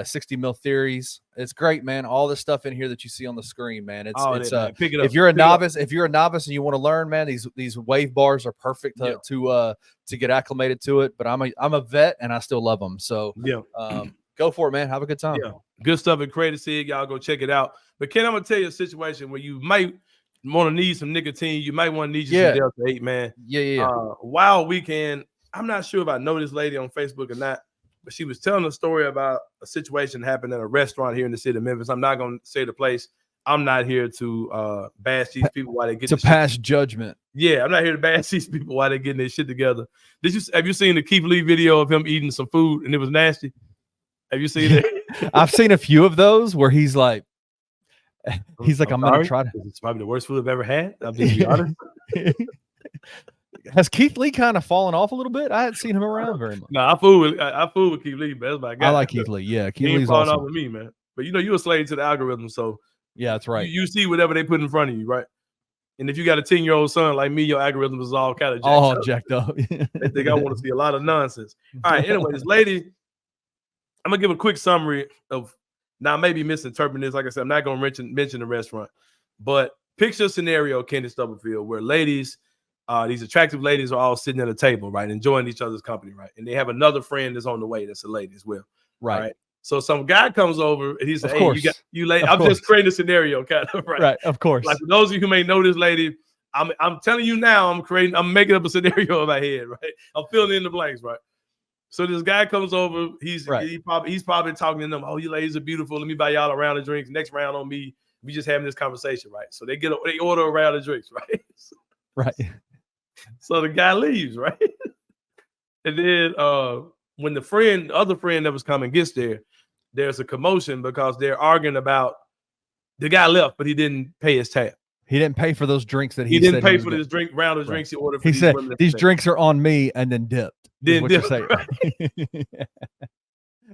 60 mil theories. It's great, man. All the stuff in here that you see on the screen, man. Man. Pick it up. If you're a novice and you want to learn, man, these wave bars are perfect to get acclimated to it. But I'm a vet and I still love them. So go for it, man. Have a good time. Yeah. Good stuff at Create-A-Sig. Y'all go check it out. But Ken, I'm gonna tell you a situation where you might want to need some nicotine. You might want to need some Delta 8, man. Yeah. Wild weekend. I'm not sure if I know this lady on Facebook or not, but she was telling a story about a situation that happened at a restaurant here in the city of Memphis. I'm not going to say the place. I'm not here to bash these people while they get to pass judgment. Yeah, I'm not here to bash these people while they're getting their shit together. Have you seen the Keith Lee video of him eating some food and it was nasty? Have you seen it? I've seen a few of those where he's like, I'm going to try to. It's probably the worst food I've ever had. I'll just be honest. Has Keith Lee kind of fallen off a little bit? I hadn't seen him around very much. No, I fool with Keith Lee, man. That's my guy. I like Keith Lee. Yeah, Keith Lee's falling awesome. off with me, man. But you know, you're a slave to the algorithm, so yeah, that's right. You see whatever they put in front of you, right? And if you got a 10-year-old son like me, your algorithm is all kind of jacked up. They think I want to see a lot of nonsense. All right, anyway, this lady, I'm gonna give a quick summary of. Now, I may be misinterpreting this. Like I said, I'm not gonna mention the restaurant, but picture a scenario, Kenny Stubblefield, where ladies. These attractive ladies are all sitting at a table, right, enjoying each other's company, right? And they have another friend that's on the way that's a lady as well, right? So some guy comes over and he says, "Hey, you lady." I'm just creating a scenario, kind of, right? Right, of course. Like for those of you who may know this lady, I'm telling you now, I'm making up a scenario in my head, right? I'm filling in the blanks, right? So this guy comes over, he's probably talking to them. Oh, you ladies are beautiful. Let me buy y'all a round of drinks. Next round on me. We just having this conversation, right? So they order a round of drinks, right? Right. So the guy leaves, right? And then when the other friend that was coming gets there, there's a commotion because they're arguing about the guy left, but he didn't pay his tab. He didn't pay for those drinks that he didn't pay for this round of drinks he ordered. He said these drinks are on me, and then dipped. Then dipped, right?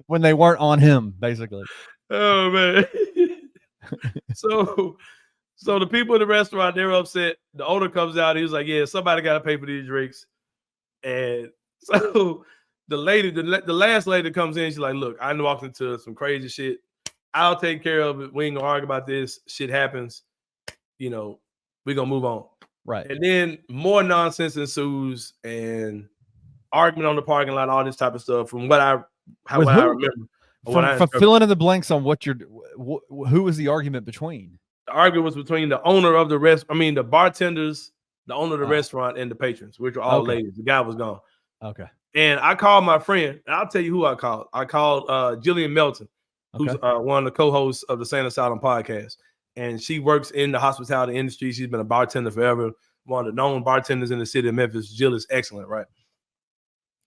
When they weren't on him, basically. Oh man. So the people in the restaurant, they're upset. The owner comes out. He was like, "Yeah, somebody got to pay for these drinks." And so the lady, the last lady that comes in, she's like, "Look, I walked into some crazy shit. I'll take care of it. We ain't gonna argue about this. Shit happens. You know, we're gonna move on." Right. And then more nonsense ensues and argument on the parking lot, all this type of stuff. From what I remember. From filling in the blanks on what who was the argument between? The argument was between the owner of the the bartenders, the owner of the restaurant, and the patrons, which were all ladies. The guy was gone. Okay. And I called my friend, and I'll tell you who I called. I called Jillian Melton, who's one of the co-hosts of the Sain Asylum podcast. And she works in the hospitality industry. She's been a bartender forever, one of the known bartenders in the city of Memphis. Jill is excellent, right?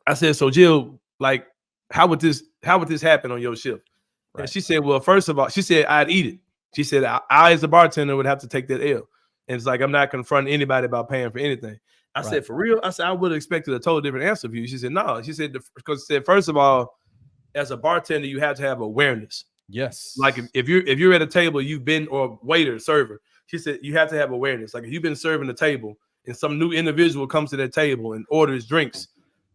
I said, so Jill, like, how would this happen on your shift? Right. And she said, well, first of all, she said, I'd eat it. She said, I as a bartender would have to take that L. And it's like, I'm not confronting anybody about paying for anything. I said, for real? I said, I would have expected a totally different answer from you. She said, no. She said, because first of all, as a bartender, you have to have awareness. Yes. Like if you're at a table, you've been, or waiter, server, she said, you have to have awareness. Like if you've been serving the table and some new individual comes to that table and orders drinks,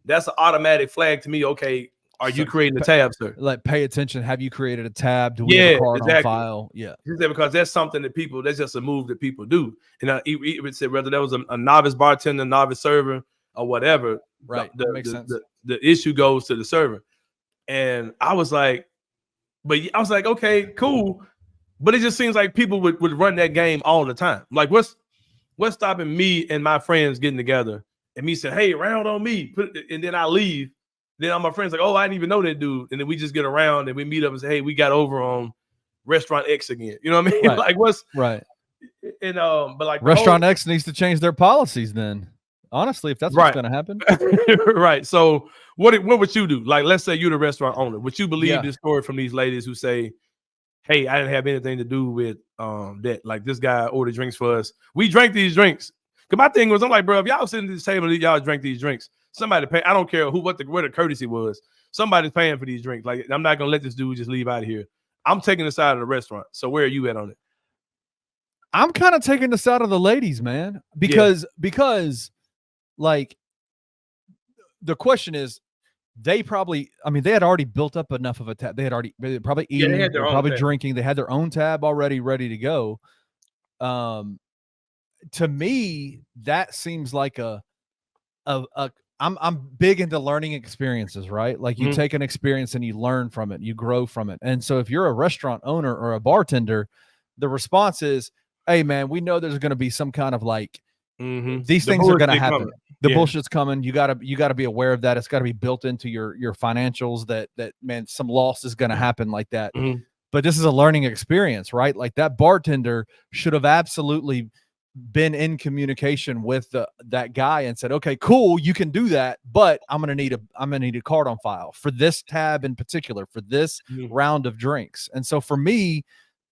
that's an automatic flag to me. Okay, are you creating a tab, sir? Like, pay attention. Have you created a tab? Do we have a card on file? Yeah. She said, because that's something that that's just a move that people do. And it said whether that was a novice bartender, novice server, or whatever. Right. That makes sense. The issue goes to the server. And I was like, okay, cool. But it just seems like people would run that game all the time. Like, what's stopping me and my friends getting together and me saying, hey, round on me, and then I leave. Then all my friends like, oh, I didn't even know that dude. And then we just get around and we meet up and say, hey, we got over on Restaurant X again. You know what I mean? Right. Like, what's right? And but like Restaurant X needs to change their policies then. Honestly, if that's what's going to happen. Right. So what would you do? Like, let's say you're the restaurant owner. Would you believe this story from these ladies who say, hey, I didn't have anything to do with that? Like, this guy ordered drinks for us. We drank these drinks. Because my thing was, I'm like, bro, if y'all sitting at this table and y'all drank these drinks, somebody pay. I don't care where the courtesy was. Somebody's paying for these drinks. Like, I'm not gonna let this dude just leave out of here. I'm taking the side of the restaurant. So where are you at on it? I'm kind of taking the side of the ladies, man, because like the question is, they had already built up enough of a tab. They had probably eating, they were probably drinking. They had their own tab already ready to go. To me, that seems like I'm big into learning experiences, right? Like you take an experience and you learn from it, you grow from it. And so if you're a restaurant owner or a bartender, the response is, hey man, we know there's going to be some kind of like, these things are going to happen. The bullshit's coming. You gotta be aware of that. It's got to be built into your financials that man, some loss is going to happen like that. But this is a learning experience, right? Like that bartender should have absolutely been in communication with that guy and said, okay, cool, you can do that, but I'm gonna need a card on file for this tab in particular, for this round of drinks. And so for me,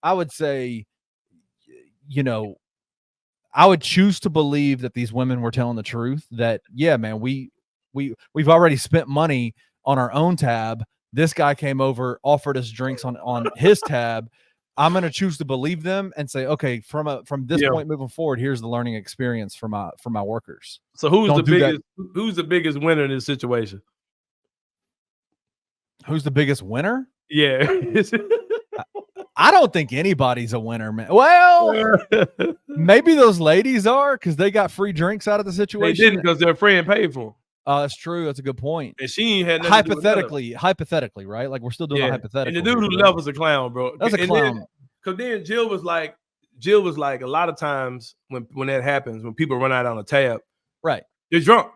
I would say, I would choose to believe that these women were telling the truth, that yeah, man, we've already spent money on our own tab. This guy came over, offered us drinks on his tab. I'm going to choose to believe them and say, okay, from this point moving forward, here's the learning experience for my workers. So who's the biggest winner in this situation? Who's the biggest winner? Yeah. I don't think anybody's a winner, man. Well, maybe those ladies are because they got free drinks out of the situation. They didn't because their friend paid for them. That's true. That's a good point. And she ain't had hypothetically, right? Like we're still doing a hypothetical. And the dude who left was a clown, bro. That's a clown. Because then Jill was like, a lot of times when that happens, when people run out on a tab, right? They're drunk,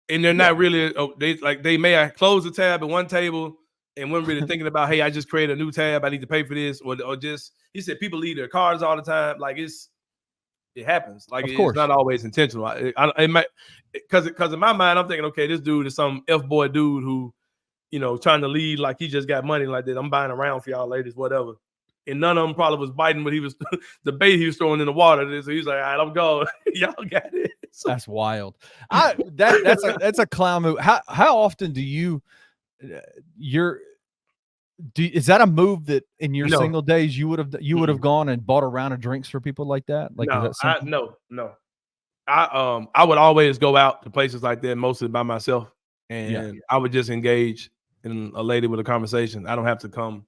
and they're not really. They may have closed the tab at one table and weren't really thinking about, hey, I just created a new tab, I need to pay for this, or just he said people leave their cards all the time. Like it happens. Like it's not always intentional. It might, because in my mind, I'm thinking, okay, this dude is some F-boy dude who, trying to lead like he just got money like that. I'm buying around for y'all ladies, whatever. And none of them probably was biting what he was, the bait he was throwing in the water. So he's like, all right, I'm going. Y'all got it. So, that's wild. That's a clown move. How often do Is that a move that in your No. single days you would have gone and bought a round of drinks for people like that? Like, No, is that something? no. I would always go out to places like that mostly by myself, and I would just engage in a lady with a conversation. I don't have to come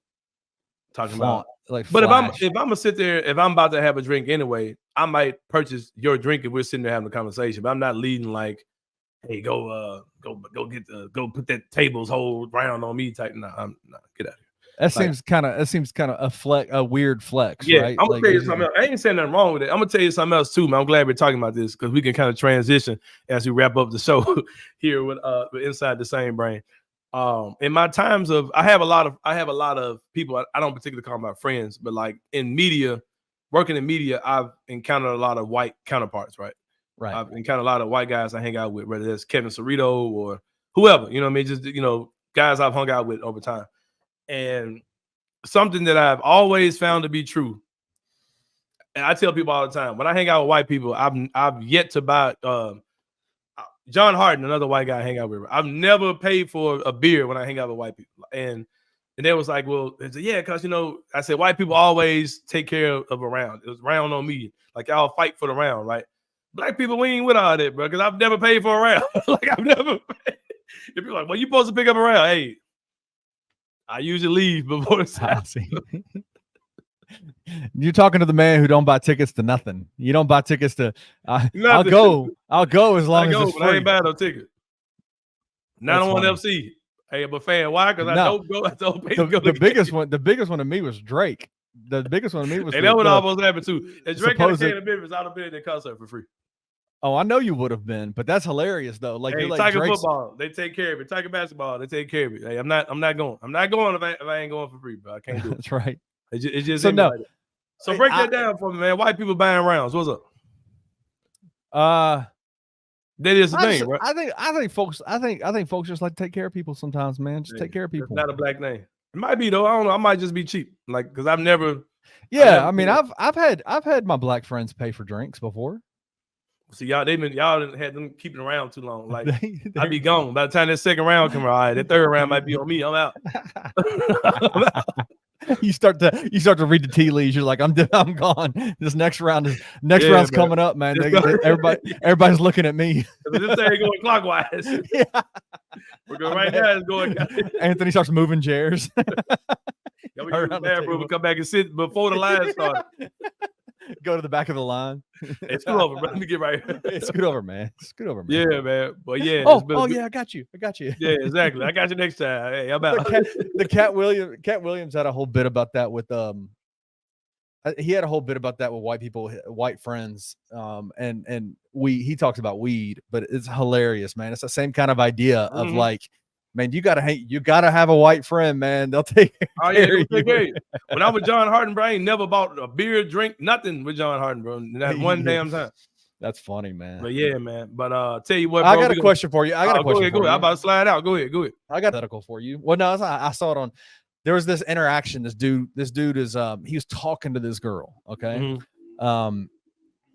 talking about. Like, but flash. if I'm gonna sit there, if I'm about to have a drink anyway, I might purchase your drink if we're sitting there having a conversation. But I'm not leading like, hey, go put that table's whole round on me type. No, get out of here. That seems kind of a weird flex, Yeah, right? I'm gonna tell you something else. I ain't saying nothing wrong with it. I'm gonna tell you something else too, man. I'm glad we're talking about this because we can kind of transition as we wrap up the show here with Inside the Same Brain. In my times of, I have a lot of people. I don't particularly call my friends, but like in media, working in media, I've encountered a lot of white counterparts, right? Right. I've encountered a lot of white guys I hang out with, whether that's Kevin Cerrito or whoever, you know what I mean? Just, guys I've hung out with over time. And something that I've always found to be true, and I tell people all the time, when I hang out with white people, I've yet to buy John Harden, another white guy I hang out with. I've never paid for a beer when I hang out with white people. And they was like, well, they said, yeah, because I said white people always take care of a round. It was round on me. Like y'all fight for the round, right? Black people, we ain't with all that, bro, because I've never paid for a round. Like I've never paid. If you're like, well, you supposed to pick up a round. Hey, I usually leave before the time. You're talking to the man who don't buy tickets to nothing. You don't buy tickets to. I'll go as long as it's free. I ain't buying no ticket. Not on FC. Hey, I'm a fan. Why? Because I don't go. I don't pay to go. The biggest one to me was Drake. The biggest one to me was. Hey, that would almost happen too. If Drake had came to Memphis, I'd have been at the concert for free. Oh, I know you would have been, but that's hilarious though. Like, hey, Tiger football, they take care of it. Tiger basketball, they take care of it. Hey, I'm not going. I'm not going if I ain't going for free, bro. I can't do it. That's right. It just so no. Like that. So break that down for me, man. White people buying rounds. What's up? That is the thing, right? I think folks just like to take care of people sometimes, man. Just take care of people. It's not a black name. It might be though. I don't know. I might just be cheap, like because I've never. Yeah, I mean, I've had my black friends pay for drinks before. See, y'all didn't had them keeping around too long. Like I'd be gone by the time that second round come around. That third round might be on me. I'm out. You start to read the tea leaves. You're like, I'm gone. This next round's coming up, man. Everybody's looking at me. This thing going clockwise. Yeah. We're going right now. It's going. Anthony starts moving chairs. Yeah, we go to the bathroom and come back and sit before the line starts. Go to the back of the line. Hey, scoot over, bro. Let me get right here. Hey, scoot over, man. Yeah, man. But yeah. Yeah, I got you. Yeah, exactly. I got you next time. Hey, I'm out. Cat Williams had a whole bit about that with he had a whole bit about that with white people, white friends. And he talks about weed, but it's hilarious, man. It's the same kind of idea of like, man, you gotta have a white friend, man. They'll take care of you. When I was John Harden, bro, I ain't never bought a beer, drink, nothing with John Harden, bro. Not one damn time. That's funny, man. But yeah, man. But tell you what, bro, I got a question for you. Go ahead. I'm about to slide out. Go ahead. I got a medical for you. Well, no, I saw it on. There was this interaction. This dude is he was talking to this girl. Okay.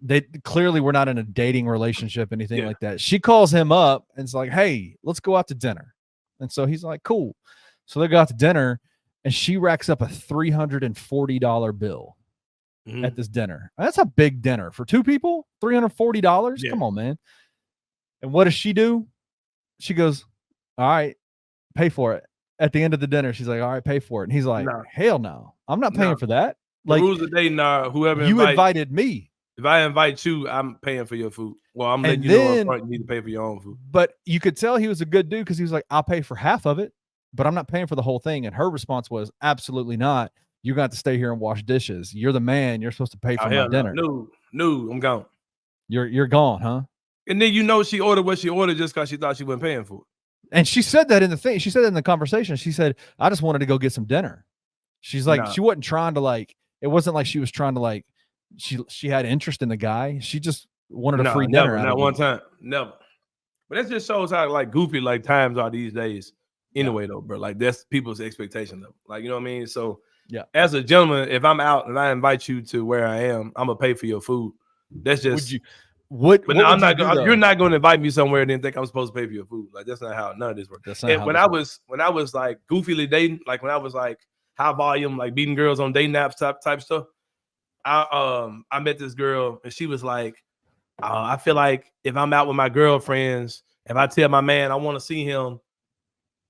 They clearly were not in a dating relationship, anything like that. She calls him up and it's like, hey, let's go out to dinner. And so he's like, cool. So they go out to dinner and she racks up a $340 bill at this dinner. That's a big dinner for two people. $340. Yeah. Come on, man. And what does she do? She goes, all right, pay for it. At the end of the dinner, she's like, all right, pay for it. And he's like, hell no, I'm not paying for that. Like, the rules of dating are whoever you invited me. If I invite you, I'm paying for your food. Well, I'm letting you know up front you need to pay for your own food. But you could tell he was a good dude because he was like, I'll pay for half of it, but I'm not paying for the whole thing. And her response was, absolutely not. You're going to stay here and wash dishes. You're the man. You're supposed to pay for my dinner. No, I'm gone. You're gone, huh? And then she ordered what she ordered just because she thought she wasn't paying for it. And she said that in the thing. She said that in the conversation. She said, I just wanted to go get some dinner. She's like, she wasn't trying to it wasn't like she was trying to she had interest in the guy. She just wanted a free dinner. Not one time. Never. But that just shows how goofy times are these days. Anyway, though, bro. Like that's people's expectation though. Like, you know what I mean? So yeah, as a gentleman, if I'm out and I invite you to where I am, I'm gonna pay for your food. That's just What? But what no, I'm would you not. do, Gonna, though? you're not going to invite me somewhere and then think I'm supposed to pay for your food. Like that's not how none of this works. That's not And how when this I was like goofily dating, like when I was like high volume, like beating girls on dating apps type stuff. I met this girl and she was like, I feel like if I'm out with my girlfriends, if I tell my man I want to see him,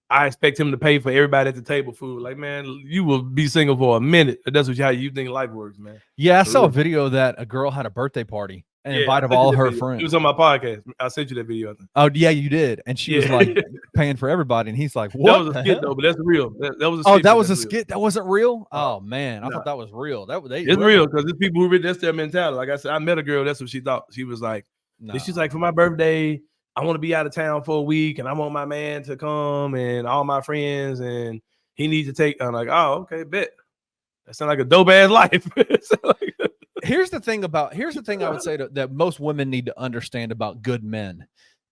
I expect him to pay for everybody at the table food. Like, man, you will be single for a minute. That's how you think life works, man. Yeah, I saw a video that a girl had a birthday party and invited all her friends. It was on my podcast. I sent you that video. Oh, yeah, you did. And she was like paying for everybody. And he's like, what? That was a skit, though, but that's real. That was a skit. Oh, that was a skit? That wasn't real? Oh, man. I thought that was real. It's real because there's people who really, that's their mentality. Like I said, I met a girl. That's what she thought. She was like, she's like, for my birthday, I want to be out of town for a week and I want my man to come and all my friends and he needs to take. I'm like, oh, okay, bet. That sounds like a dope ass life. Here's the thing I would say that most women need to understand about good men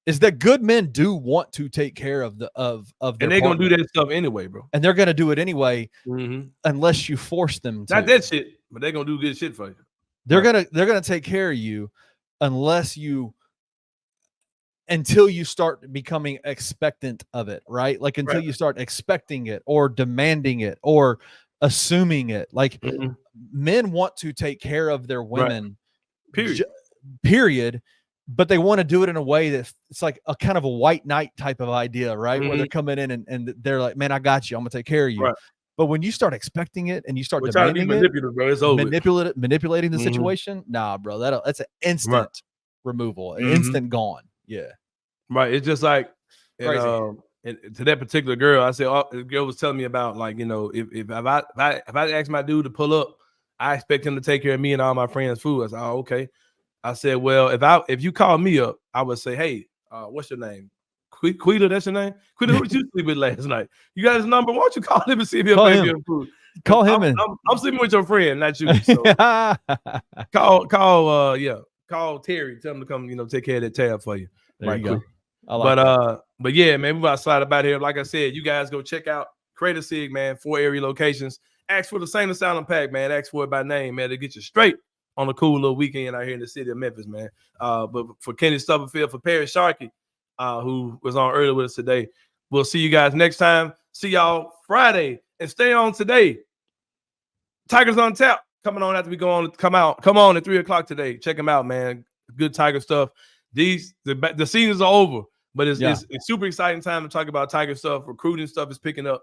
is that good men do want to take care of their and they're going to do that stuff anyway, bro. And they're going to do it anyway unless you force them to. Not that shit, but they're going to do good shit for you. They're going to take care of you until you start becoming expectant of it, right? Like until you start expecting it or demanding it or assuming it. Like men want to take care of their women, period. But they want to do it in a way that it's like a kind of a white knight type of idea, right? Where they're coming in and they're like, man, I got you. I'm gonna take care of you. Right. But when you start expecting it and you start demanding it, manipulating the situation, nah, bro, that's an instant removal, an instant gone. Yeah. Right. It's just like, and to that particular girl, I said, the girl was telling me about like, you know, if I ask my dude to pull up, I expect him to take care of me and all my friends' food. I said, oh, okay. I said, well, if you call me up, I would say, hey, what's your name? Quita, that's your name? Quita, who did you sleep with last night? You got his number? Why don't you call him and see if he'll pay your food? Call him in. I'm sleeping with your friend, not you. So call Terry. Tell him to come, you know, take care of that tab for you. There you go. But yeah, man, we about to slide about here. Like I said, you guys go check out Crater Sig, man, 4 area locations. Ask for the Sain Asylum pack, man. Ask for it by name, man, to get you straight on a cool little weekend out here in the city of Memphis, man. But for Kenny Stubblefield, for Parish Sharkey, who was on earlier with us today, we'll see you guys next time. See y'all Friday, and stay on today. Tigers on tap coming on after we come on at 3:00 today. Check them out, man. Good Tiger stuff. The seasons are over, but it's super exciting time to talk about Tiger stuff. Recruiting stuff is picking up.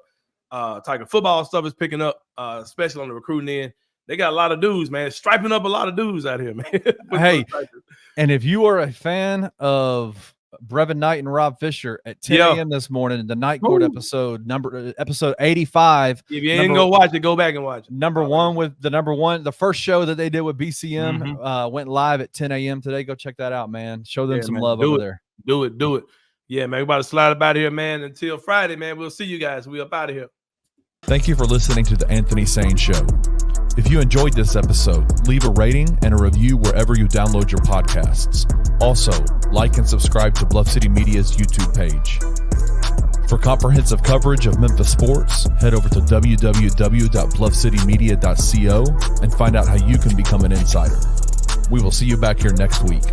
Tiger football stuff is picking up, especially on the recruiting end. They got a lot of dudes, man. Striping up a lot of dudes out here, man. Hey, and if you are a fan of Brevin Knight and Rob Fisher at 10 a.m. this morning, the Night Court episode 85. If you ain't go watch it, go back and watch it. The first show that they did with BCM went live at 10 a.m. today. Go check that out, man. Show them some love over there. Do it. Yeah, man. We're about to slide up out of here, man. Until Friday, man. We'll see you guys. We up out of here. Thank you for listening to the Anthony Sain Show. If you enjoyed this episode, leave a rating and a review wherever you download your podcasts. Also, like and subscribe to Bluff City Media's YouTube page. For comprehensive coverage of Memphis sports, head over to www.bluffcitymedia.co and find out how you can become an insider. We will see you back here next week.